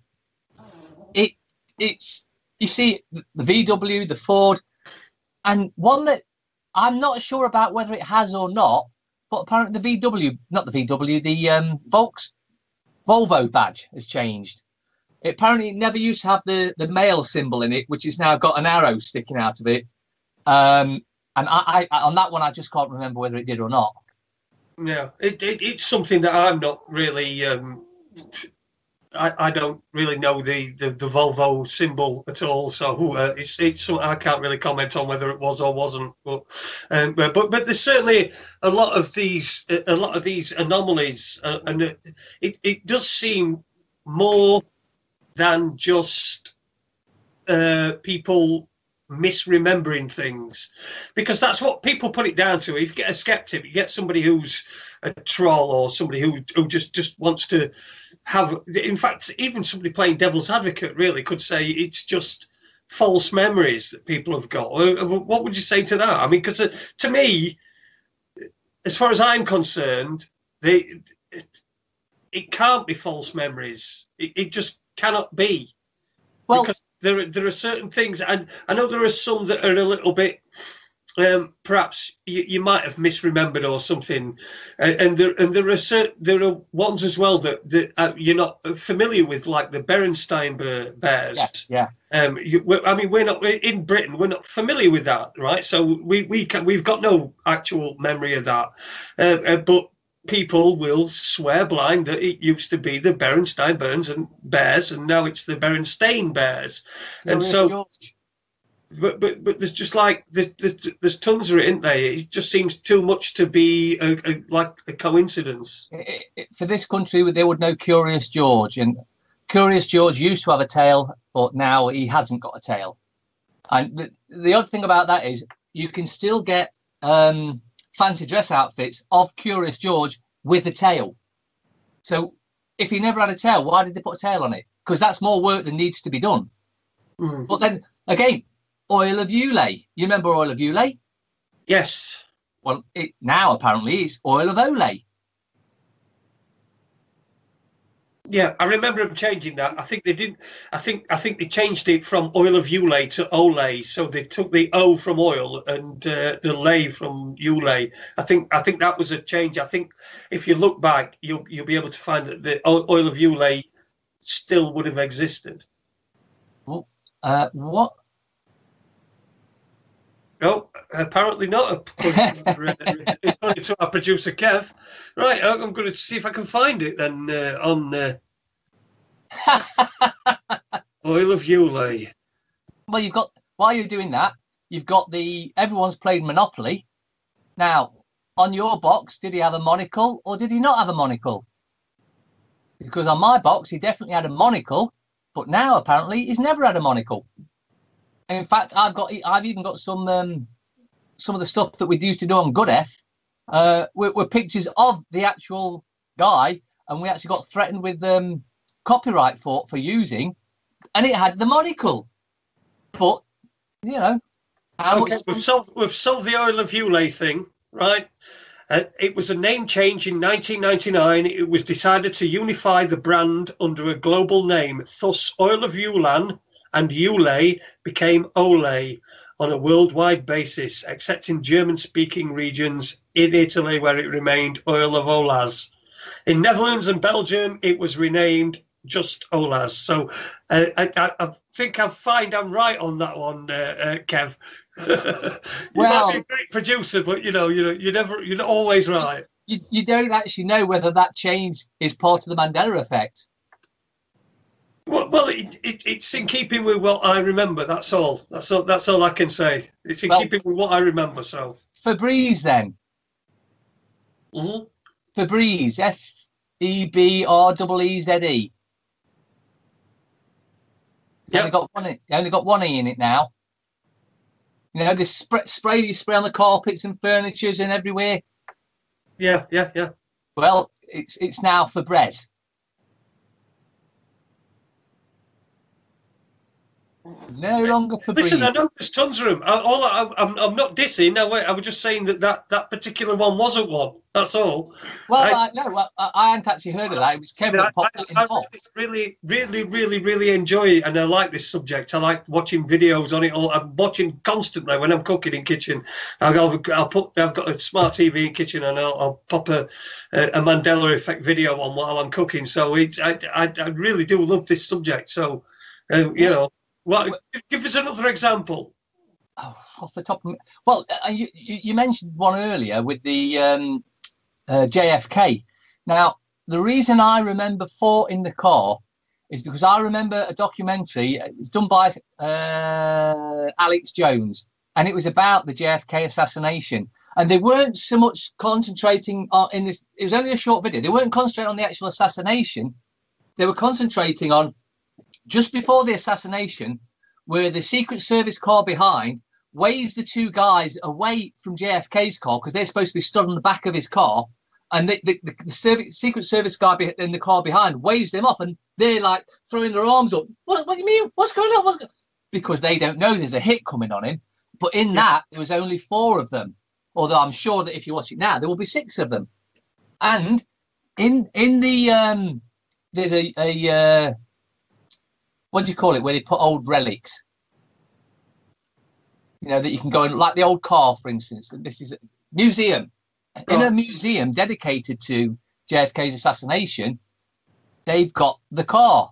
it's you see the VW, the Ford, and one that I'm not sure about whether it has or not, but apparently the Volvo badge has changed. Apparently it never used to have the male symbol in it, which has now got an arrow sticking out of it. And I on that one, I just can't remember whether it did or not. Yeah, it's something that I'm not really. I don't really know the Volvo symbol at all, so it's something I can't really comment on whether it was or wasn't. But there's certainly a lot of these anomalies, and it does seem more than just people misremembering things, because that's what people put it down to. If you get a skeptic, you get somebody who's a troll, or somebody who just wants to have, in fact, even somebody playing devil's advocate really could say it's just false memories that people have got. What would you say to that? I mean, because to me, as far as I'm concerned, it can't be false memories. It just cannot be. Well, because there are certain things, and I know there are some that are a little bit perhaps you might have misremembered or something, and there are ones as well that you're not familiar with, like the Berenstain bears. Yeah. I mean, we're not in Britain. We're not familiar with that, right? So we've got no actual memory of that, but people will swear blind that it used to be the Berenstain bears, and now it's the Berenstain bears, and so. George. But there's just like there's tons of it, isn't there? It just seems too much to be like a coincidence. For this country, they would know Curious George, and Curious George used to have a tail, but now he hasn't got a tail. And the other thing about that is you can still get fancy dress outfits of Curious George with a tail. So if he never had a tail, why did they put a tail on it? Because that's more work than needs to be done. Mm. But then again, Oil of Ulay. You remember Oil of Ulay? Yes. Well, now apparently it's Oil of Olay. Yeah, I remember them changing that. I think they didn't. I think they changed it from Oil of Ulay to Olay. So they took the O from oil and the lay from Ulay. I think that was a change. I think if you look back, you'll be able to find that the Oil of Ulay still would have existed. Well, what? No, apparently not. According to our producer Kev. Right, I'm going to see if I can find it then on Oil of Ulay. Well, you've got, while you're doing that, you've got everyone's played Monopoly. Now, on your box, did he have a monocle or did he not have a monocle? Because on my box, he definitely had a monocle, but now apparently he's never had a monocle. In fact, I've even got some of the stuff that we used to do on Goodeth were pictures of the actual guy, and we actually got threatened with copyright for using, and it had the monocle. But you know, we've solved the Oil of Ulay thing, right? It was a name change in 1999. It was decided to unify the brand under a global name. Thus, Oil of Ulan and Ulay became Olay on a worldwide basis, except in German-speaking regions in Italy, where it remained Oil of Olaz. In Netherlands and Belgium, it was renamed just Olaz. So I think I'm right on that one, Kev. You might be a great producer, but you're not always right. You don't actually know whether that change is part of the Mandela effect. Well, it's in keeping with what I remember. That's all. That's all I can say. It's in keeping with what I remember. So Febreze then. Mm-hmm. Febreze, Febreze. Yeah. Only got one E in it now. You know, this spray you spray on the carpets and furnitures and everywhere. Yeah. Well, it's now Febreze. No longer Febreze. Listen, I know there's tons of them. I'm not dissing. I was just saying that particular one wasn't one. That's all. Well, I hadn't actually heard of that. It was Kevin that popped it in the box. really enjoy it, and I like this subject. I like watching videos on it. I'm watching constantly when I'm cooking in kitchen. I've got a smart TV in kitchen, and I'll pop a Mandela effect video on while I'm cooking. So I really do love this subject. So Well, give us another example. Oh, off the top of me. Well, you mentioned one earlier with the JFK. Now, the reason I remember 4 in the car is because I remember a documentary. It's done by Alex Jones, and it was about the JFK assassination. And they weren't so much concentrating in this. It was only a short video. They weren't concentrating on the actual assassination. They were concentrating on just before the assassination, where the Secret Service car behind waves the 2 guys away from JFK's car because they're supposed to be stood on the back of his car, and the Secret Service guy in the car behind waves them off, and they're like throwing their arms up. What do you mean? What's going on? Because they don't know there's a hit coming on him. But in that, there was only 4 of them. Although I'm sure that if you watch it now, there will be 6 of them. And in the there's a what do you call it, where they put old relics? that you can go in, like the old car, for instance. This is a museum. In a museum dedicated to JFK's assassination, they've got the car.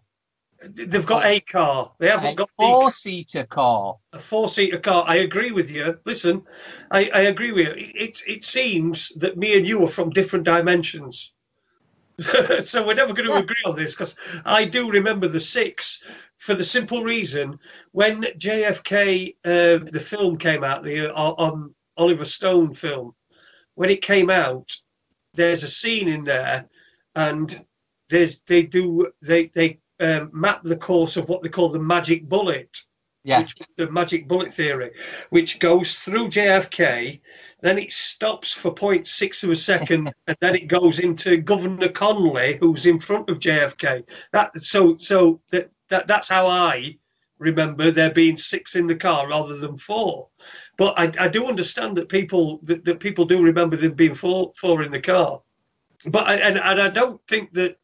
They've got a car. They haven't got a four-seater car. A four-seater car. I agree with you. Listen, I agree with you. It seems that me and you are from different dimensions. So we're never going to agree on this, because I do remember the 6 for the simple reason when JFK, the film came out, the Oliver Stone film, when it came out, there's a scene in there, and they map the course of what they call the magic bullet. Yeah. Which is the magic bullet theory, which goes through JFK, then it stops for 0.6 of a second, and then it goes into Governor Connolly, who's in front of JFK. That's how I remember there being 6 in the car rather than 4. But I do understand that people do remember there being four in the car. But I don't think that,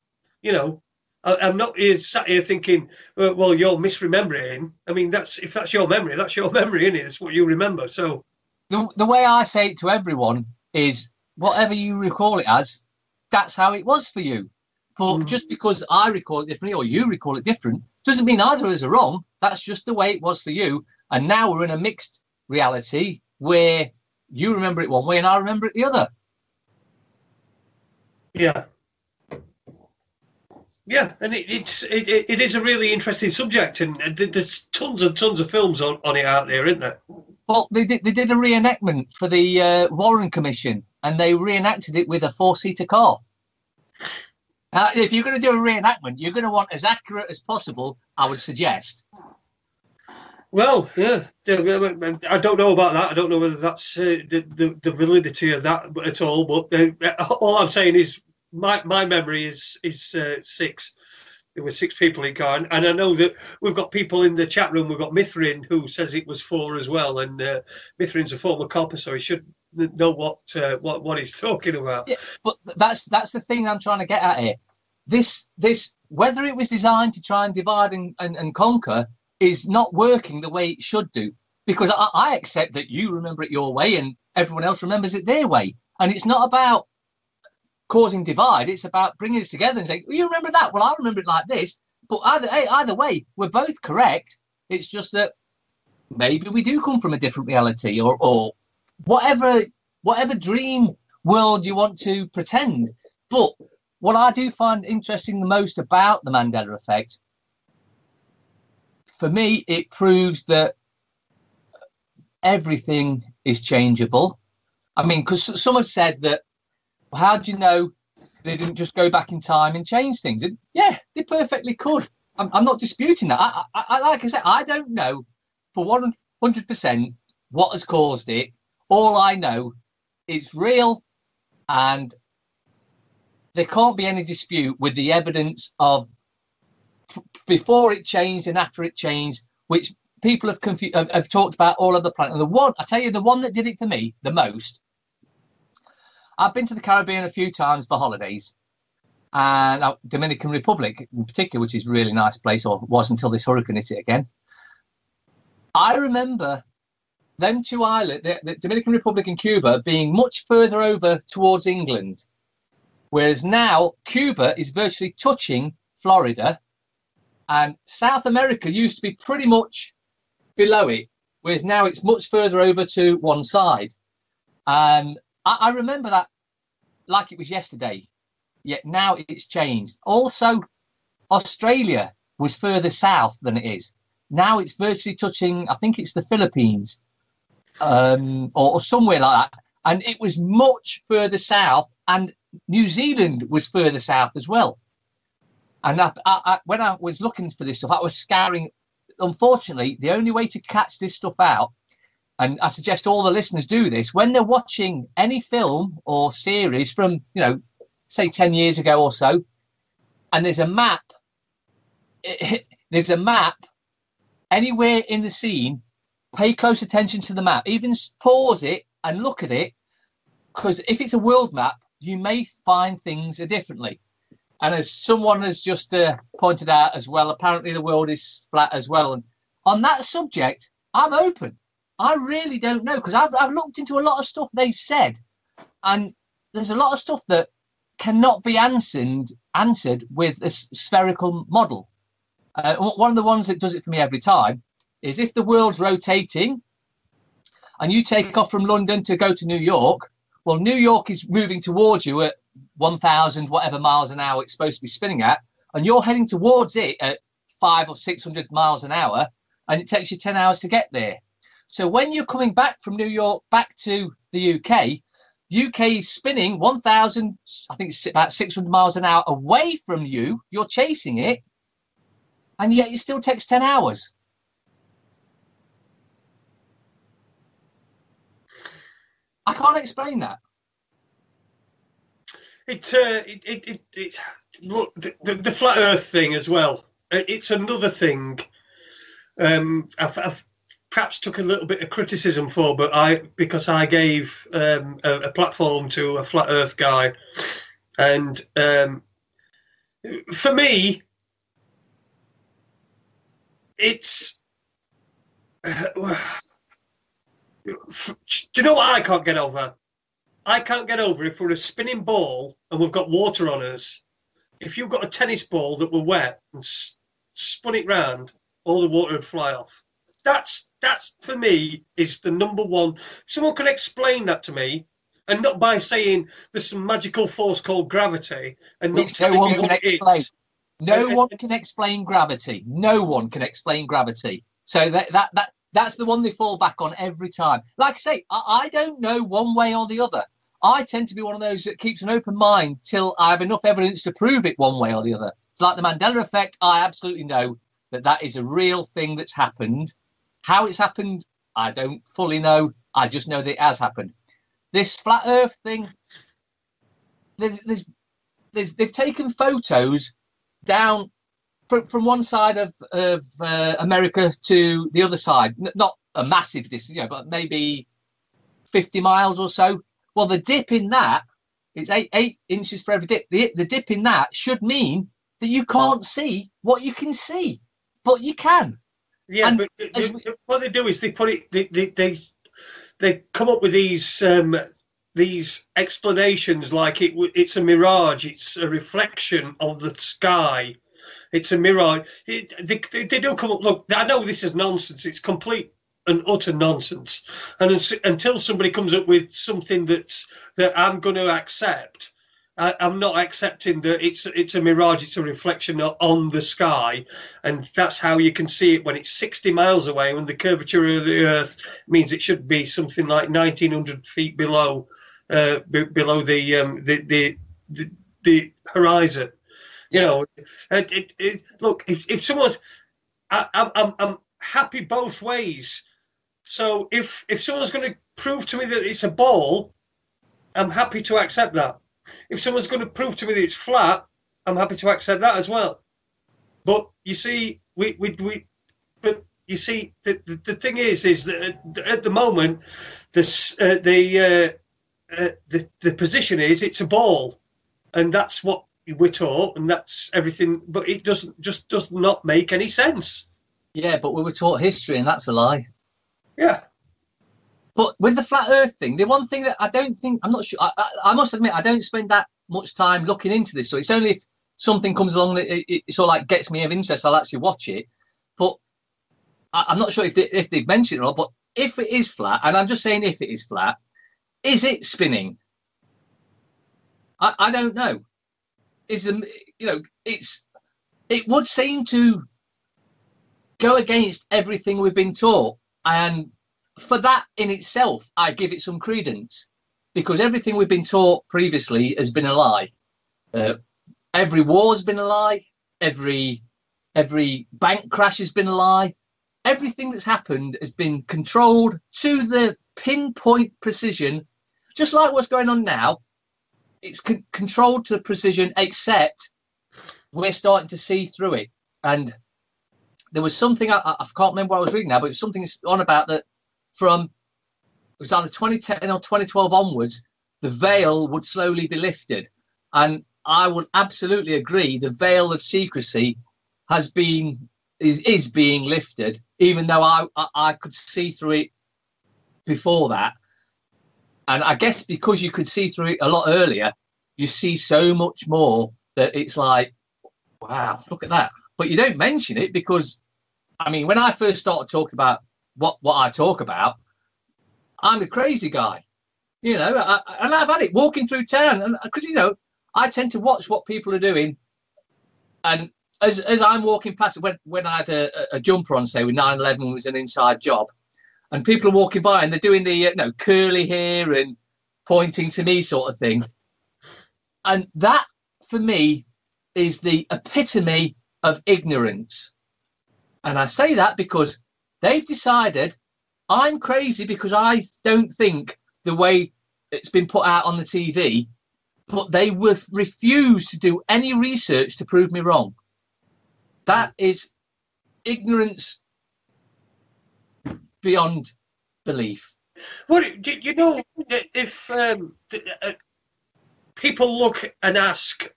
I'm not sat here thinking, well, you're misremembering. I mean, if that's your memory, isn't it? That's what you remember. So the way I say it to everyone is, whatever you recall it as, that's how it was for you. But just because I recall it differently or you recall it different doesn't mean either of us are wrong. That's just the way it was for you. And now we're in a mixed reality where you remember it one way and I remember it the other. Yeah. Yeah, and it is a really interesting subject, and there's tons and tons of films on it out there, isn't there? Well, they did a reenactment for the Warren Commission, and they reenacted it with a 4-seater car. If you're going to do a reenactment, you're going to want as accurate as possible, I would suggest. Well, yeah, I don't know about that. I don't know whether that's the validity of that at all. But all I'm saying is my memory is 6. There were 6 people in car, and I know that we've got people in the chat room. We've got Mithrin, who says it was 4 as well, and Mithrin's a former copper, so he should know what he's talking about. Yeah, but that's the thing I'm trying to get at here. This whether it was designed to try and divide and conquer is not working the way it should do, because I accept that you remember it your way and everyone else remembers it their way, and it's not about causing divide. It's about bringing us together and saying, well, you remember that, well, I remember it like this. But either way, we're both correct. It's just that maybe we do come from a different reality, or whatever dream world you want to pretend. But what I do find interesting the most about the Mandela effect, for me, it proves that everything is changeable. I mean, because someone said that, how do you know they didn't just go back in time and change things? And yeah, they perfectly could. I'm not disputing that. I like I said, I don't know for 100% what has caused it. All I know is real, and there can't be any dispute with the evidence of before it changed and after it changed, which people have talked about all over the planet. And I tell you, the one that did it for me the most, I've been to the Caribbean a few times for holidays, and Dominican Republic in particular, which is a really nice place, or was until this hurricane hit it again. I remember them 2 islands, the Dominican Republic and Cuba, being much further over towards England, whereas now Cuba is virtually touching Florida, and South America used to be pretty much below it, whereas now it's much further over to one side. And I remember that like it was yesterday, yet now it's changed. Also, Australia was further south than it is. Now it's virtually touching, I think it's the Philippines, or somewhere like that. And it was much further south, and New Zealand was further south as well. And when I was looking for this stuff, I was scouring. Unfortunately, the only way to catch this stuff out, and I suggest all the listeners do this, when they're watching any film or series from, say 10 years ago or so, and there's a map, anywhere in the scene, pay close attention to the map, even pause it and look at it, because if it's a world map, you may find things differently. And as someone has just pointed out as well, apparently the world is flat as well. And on that subject, I'm open. I really don't know, because I've looked into a lot of stuff they've said, and there's a lot of stuff that cannot be answered with a spherical model. One of the ones that does it for me every time is if the world's rotating and you take off from London to go to New York, well, New York is moving towards you at 1,000 whatever miles an hour it's supposed to be spinning at, and you're heading towards it at 500 or 600 miles an hour, and it takes you 10 hours to get there. So when you're coming back from New York back to the UK is spinning 1,000, I think it's about 600 miles an hour away from you. You're chasing it, and yet it still takes 10 hours. I can't explain that. Look, the flat Earth thing as well. It's another thing. I've perhaps took a little bit of criticism for, but because I gave a platform to a flat Earth guy, and for me, it's. Do you know what I can't get over? I can't get over if we're a spinning ball and we've got water on us. If you've got a tennis ball that were wet and spun it round, all the water would fly off. That's for me is the number one. Someone could explain that to me, and not by saying there's some magical force called gravity, and which no one can explain. No one can explain gravity. No one can explain gravity. So that's the one they fall back on every time. Like I say, I don't know one way or the other. I tend to be one of those that keeps an open mind till I have enough evidence to prove it one way or the other. It's like the Mandela effect. I absolutely know that is a real thing that's happened. How it's happened, I don't fully know. I just know that it has happened. This flat Earth thing, they've taken photos down from one side of America to the other side. Not a massive distance, but maybe 50 miles or so. Well, the dip in that, it's 8 inches for every dip. The dip in that should mean that you can't see what you can see, but you can. Yeah, and but what they do is they put it. They come up with these explanations like it's a mirage, it's a reflection of the sky, it's a mirage. They do come up. Look, I know this is nonsense. It's complete and utter nonsense. And until somebody comes up with something that I'm going to accept. I'm not accepting that it's a mirage, it's a reflection on the sky, and that's how you can see it when it's 60 miles away, when the curvature of the Earth means it should be something like 1,900 feet below the horizon. Look, if someone's, I'm happy both ways. So if someone's going to prove to me that it's a ball, I'm happy to accept that. If someone's going to prove to me that it's flat, I'm happy to accept that as well. But you see, the thing is that at the moment, the position is it's a ball, and that's what we're taught, and that's everything. But it does not make any sense. Yeah, but we were taught history, and that's a lie. Yeah. But with the flat Earth thing, the one thing that I'm not sure, I must admit, I don't spend that much time looking into this. So it's only if something comes along that it sort of like gets me of interest, I'll actually watch it. But I'm not sure if they've mentioned it or not, but if it is flat, and I'm just saying if it is flat, is it spinning? I don't know. It would seem to go against everything we've been taught, and for that in itself, I give it some credence, because everything we've been taught previously has been a lie. Every war's been a lie. Every bank crash has been a lie. Everything that's happened has been controlled to the pinpoint precision, just like what's going on now. It's controlled to precision, except we're starting to see through it. And there was something, I can't remember what I was reading now, but it was something on about that. It was either 2010 or 2012 onwards, the veil would slowly be lifted. And I would absolutely agree, the veil of secrecy is being lifted, even though I could see through it before that. And I guess because you could see through it a lot earlier, you see so much more that it's like, wow, look at that. But you don't mention it because, I mean, when I first started talking about what I talk about, I'm a crazy guy, you know, and I've had it walking through town. And because, you know, I tend to watch what people are doing. And as I'm walking past, when I had a jumper on, say, with 9/11 was an inside job, and people are walking by and they're doing the, you know, curly hair and pointing to me sort of thing. And that, for me, is the epitome of ignorance. And I say that because they've decided I'm crazy because I don't think the way it's been put out on the TV, but they refuse to do any research to prove me wrong. That is ignorance beyond belief. Well, you know, if people look and ask,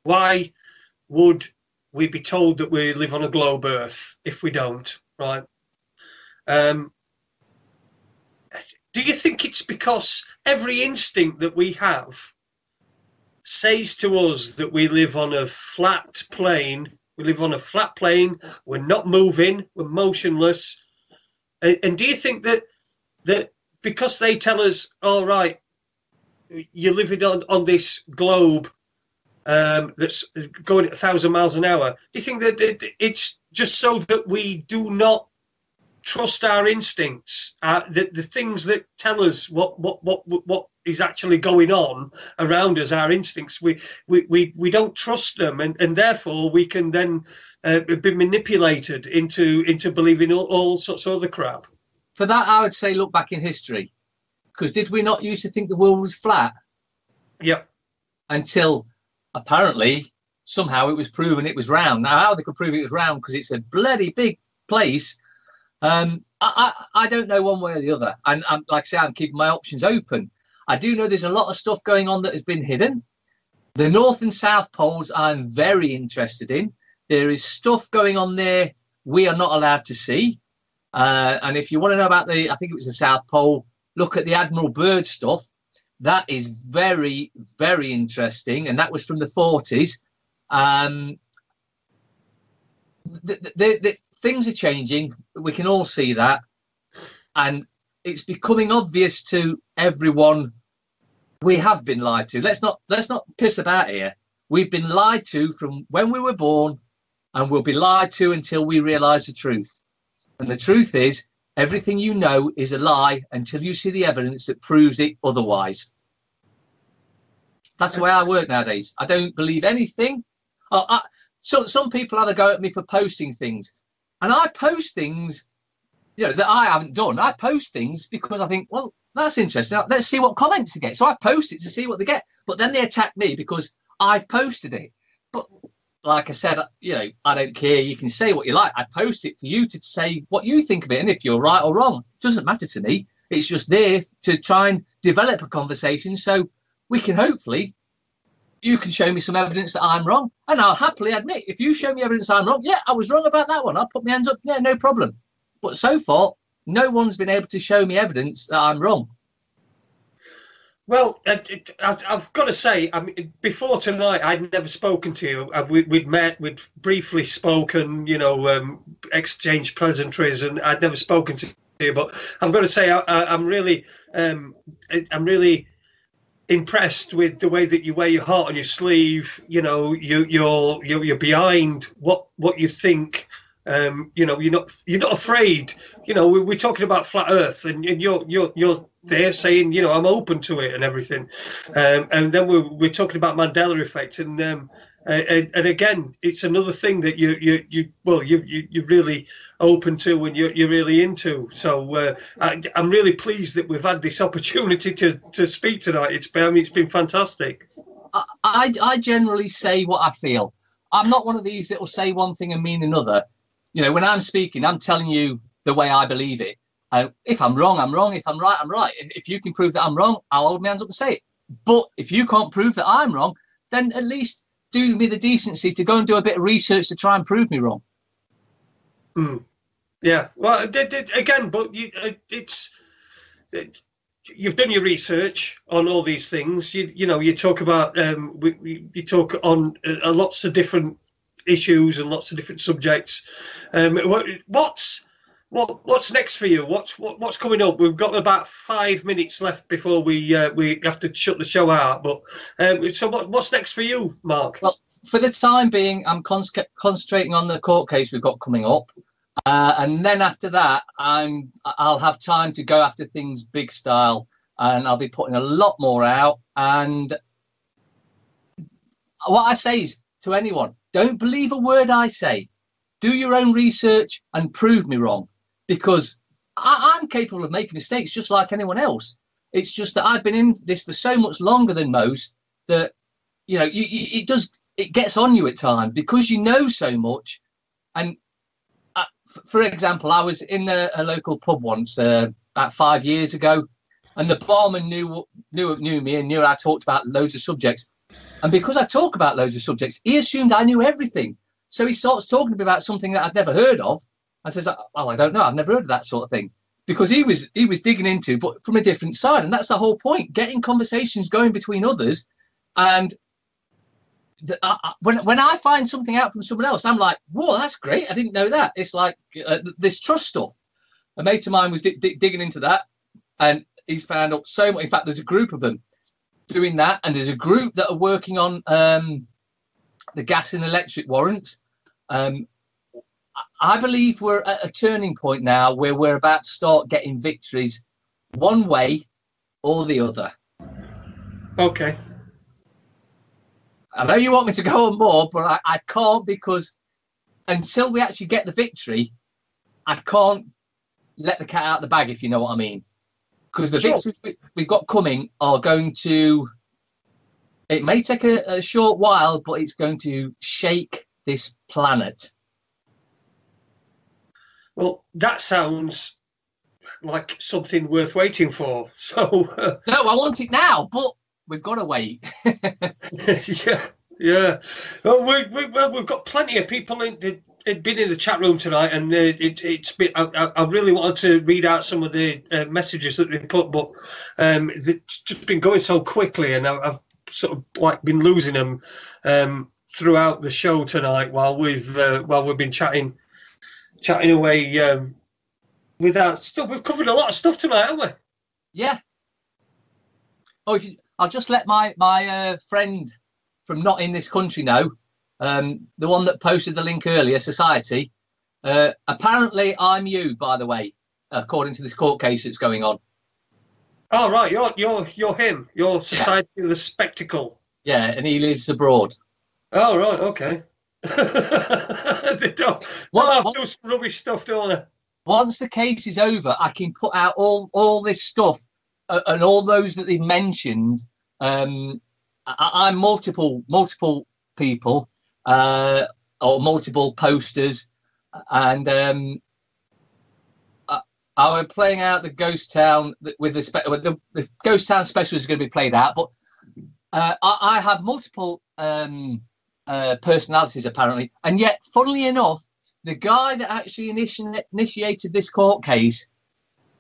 why would we be told that we live on a globe Earth if we don't, right? Do you think it's because every instinct that we have says to us that we live on a flat plane? We live on a flat plane. We're not moving. We're motionless. And do you think that because they tell us, all right, you're living on this globe that's going at 1,000 miles an hour, do you think that it's just so that we do not trust our instincts, the things that tell us what is actually going on around us, our instincts, we don't trust them, and therefore we can then be manipulated into believing all sorts of other crap? For that, I would say look back in history, because did we not used to think the world was flat? Yep. Until apparently somehow it was proven it was round. Now, how they could prove it was round, because it's a bloody big place, I don't know one way or the other. And like I say, I'm keeping my options open. I do know there's a lot of stuff going on that has been hidden. The North and South Poles I'm very interested in. There is stuff going on there we are not allowed to see. And if you want to know about I think it was the South Pole, look at the Admiral Byrd stuff. That is very, very interesting. And that was from the 40s. The things are changing. We can all see that. And it's becoming obvious to everyone we have been lied to. Let's not piss about here. We've been lied to from when we were born, and we'll be lied to until we realise the truth. And the truth is, everything you know is a lie until you see the evidence that proves it otherwise. That's the way I work nowadays. I don't believe anything. So some people have a go at me for posting things, and I post things, you know, that I haven't done. I post things because I think, well, that's interesting. Let's see what comments they get. So I post it to see what they get. But then they attack me because I've posted it. But like I said, you know, I don't care. You can say what you like. I post it for you to say what you think of it, and if you're right or wrong, it doesn't matter to me. It's just there to try and develop a conversation so we can hopefully, you can show me some evidence that I'm wrong, and I'll happily admit, if you show me evidence I'm wrong, yeah, I was wrong about that one. I'll put my hands up. Yeah, no problem. But so far, no one's been able to show me evidence that I'm wrong. Well, I've got to say, I mean, before tonight, I'd never spoken to you. We'd met, we'd briefly spoken, you know, exchanged pleasantries, and I'd never spoken to you. But I've got to say, I'm really impressed with the way that you wear your heart on your sleeve. You know, you're behind what you think. You know, you're not afraid. You know, we're talking about flat Earth, and you're there saying, you know, I'm open to it and everything. And then we're talking about Mandela effect, and again, it's another thing that you're really open to and you're really into. So I'm really pleased that we've had this opportunity to speak tonight. It's been fantastic. I generally say what I feel. I'm not one of these that will say one thing and mean another. You know, when I'm speaking, I'm telling you the way I believe it. If I'm wrong, I'm wrong. If I'm right, I'm right. If you can prove that I'm wrong, I'll hold my hands up and say it. But if you can't prove that I'm wrong, then at least do me the decency to go and do a bit of research to try and prove me wrong. Yeah. Well, again, but it's you've done your research on all these things. You talk about you talk on lots of different issues and lots of different subjects. What's next for you? What's coming up? We've got about 5 minutes left before we have to shut the show out. But so what's next for you, Mark? Well, for the time being, I'm concentrating on the court case we've got coming up, and then after that, I'll have time to go after things big style, and I'll be putting a lot more out. And what I say is to anyone, don't believe a word I say. Do your own research and prove me wrong, because I'm capable of making mistakes just like anyone else. It's just that I've been in this for so much longer than most that, it gets on you at times because you know so much. And for example, I was in a local pub once about 5 years ago, and the barman knew me and knew I talked about loads of subjects. And because I talk about loads of subjects, he assumed I knew everything. So he starts talking to me about something that I'd never heard of. I says, "Oh, I don't know. I've never heard of that sort of thing," because he was digging into, but from a different side. And that's the whole point: getting conversations going between others. And when I find something out from someone else, I'm like, "Whoa, that's great! I didn't know that." It's like this trust stuff. A mate of mine was digging into that, and he's found out so much. In fact, there's a group of them doing that, and there's a group that are working on the gas and electric warrants. I believe we're at a turning point now where we're about to start getting victories one way or the other. Okay. I know you want me to go on more, but I can't, because until we actually get the victory, I can't let the cat out of the bag, if you know what I mean. Because the victories we've got coming are going to, it may take a short while, but it's going to shake this planet. Well, that sounds like something worth waiting for. So no, I want it now, but we've got to wait. yeah. Well, we've got plenty of people been in the chat room tonight, and it's been. I really wanted to read out some of the messages that they put, but it's just been going so quickly, and I've sort of like been losing them throughout the show tonight while we've been chatting away. Without stuff, we've covered a lot of stuff tonight, haven't we? Yeah. Oh, I'll just let my friend from not in this country know, the one that posted the link earlier, Society. Apparently, I'm you, by the way, according to this court case that's going on. Oh right, you're him. You're Society of the Spectacle. Yeah, and he lives abroad. Oh right, okay. They don't do some rubbish stuff, don't they? Once the case is over, I can put out all this stuff and all those that they've mentioned. I'm multiple people or multiple posters, and I was playing out the Ghost Town with the Ghost Town special is going to be played out, but I have multiple personalities apparently, and yet, funnily enough, the guy that actually initiated this court case,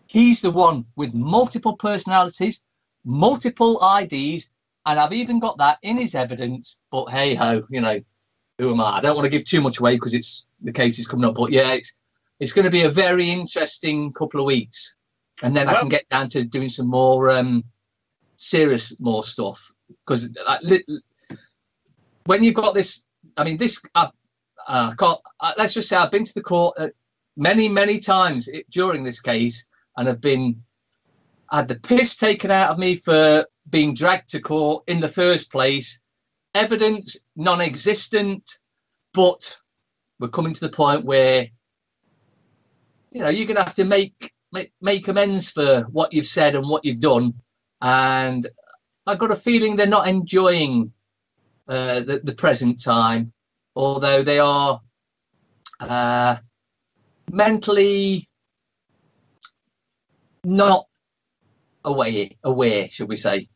he's the one with multiple personalities, multiple IDs, and I've even got that in his evidence. But hey ho, who am I? I don't want to give too much away because the case is coming up. But yeah, it's going to be a very interesting couple of weeks, and then I can get down to doing some more serious stuff, because when you've got this, I mean, this. Let's just say I've been to the court many times during this case, and have had the piss taken out of me for being dragged to court in the first place. Evidence non-existent, but we're coming to the point where you're going to have to make amends for what you've said and what you've done, and I've got a feeling they're not enjoying the present time. Although they are mentally not aware, should we say?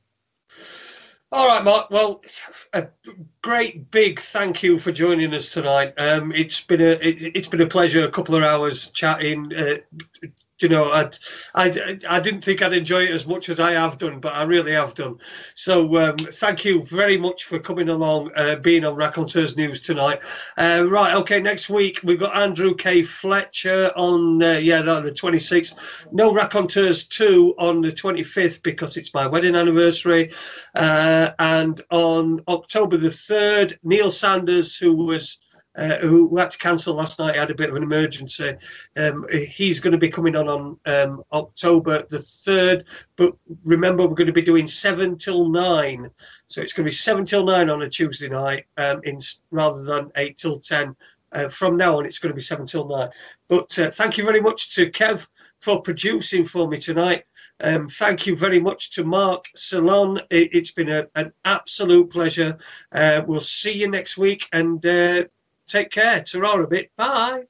All right, Mark. Well, great big thank you for joining us tonight. It's been a pleasure. A couple of hours chatting. You know, I didn't think I'd enjoy it as much as I have done, but I really have done. So thank you very much for coming along, being on Raconteurs News tonight. Right, okay, next week we've got Andrew K. Fletcher on the 26th. No Raconteurs 2 on the 25th because it's my wedding anniversary. And on October the 3rd, Neil Sanders, who had to cancel last night, had a bit of an emergency. He's going to be coming on October the 3rd. But remember, we're going to be doing 7 till 9. So it's going to be 7 till 9 on a Tuesday night rather than 8 till 10. From now on, it's going to be 7 till 9. But thank you very much to Kev for producing for me tonight. Thank you very much to Mark Ceylon. It's been an absolute pleasure. We'll see you next week, and take care. Ta-ra a bit. Bye.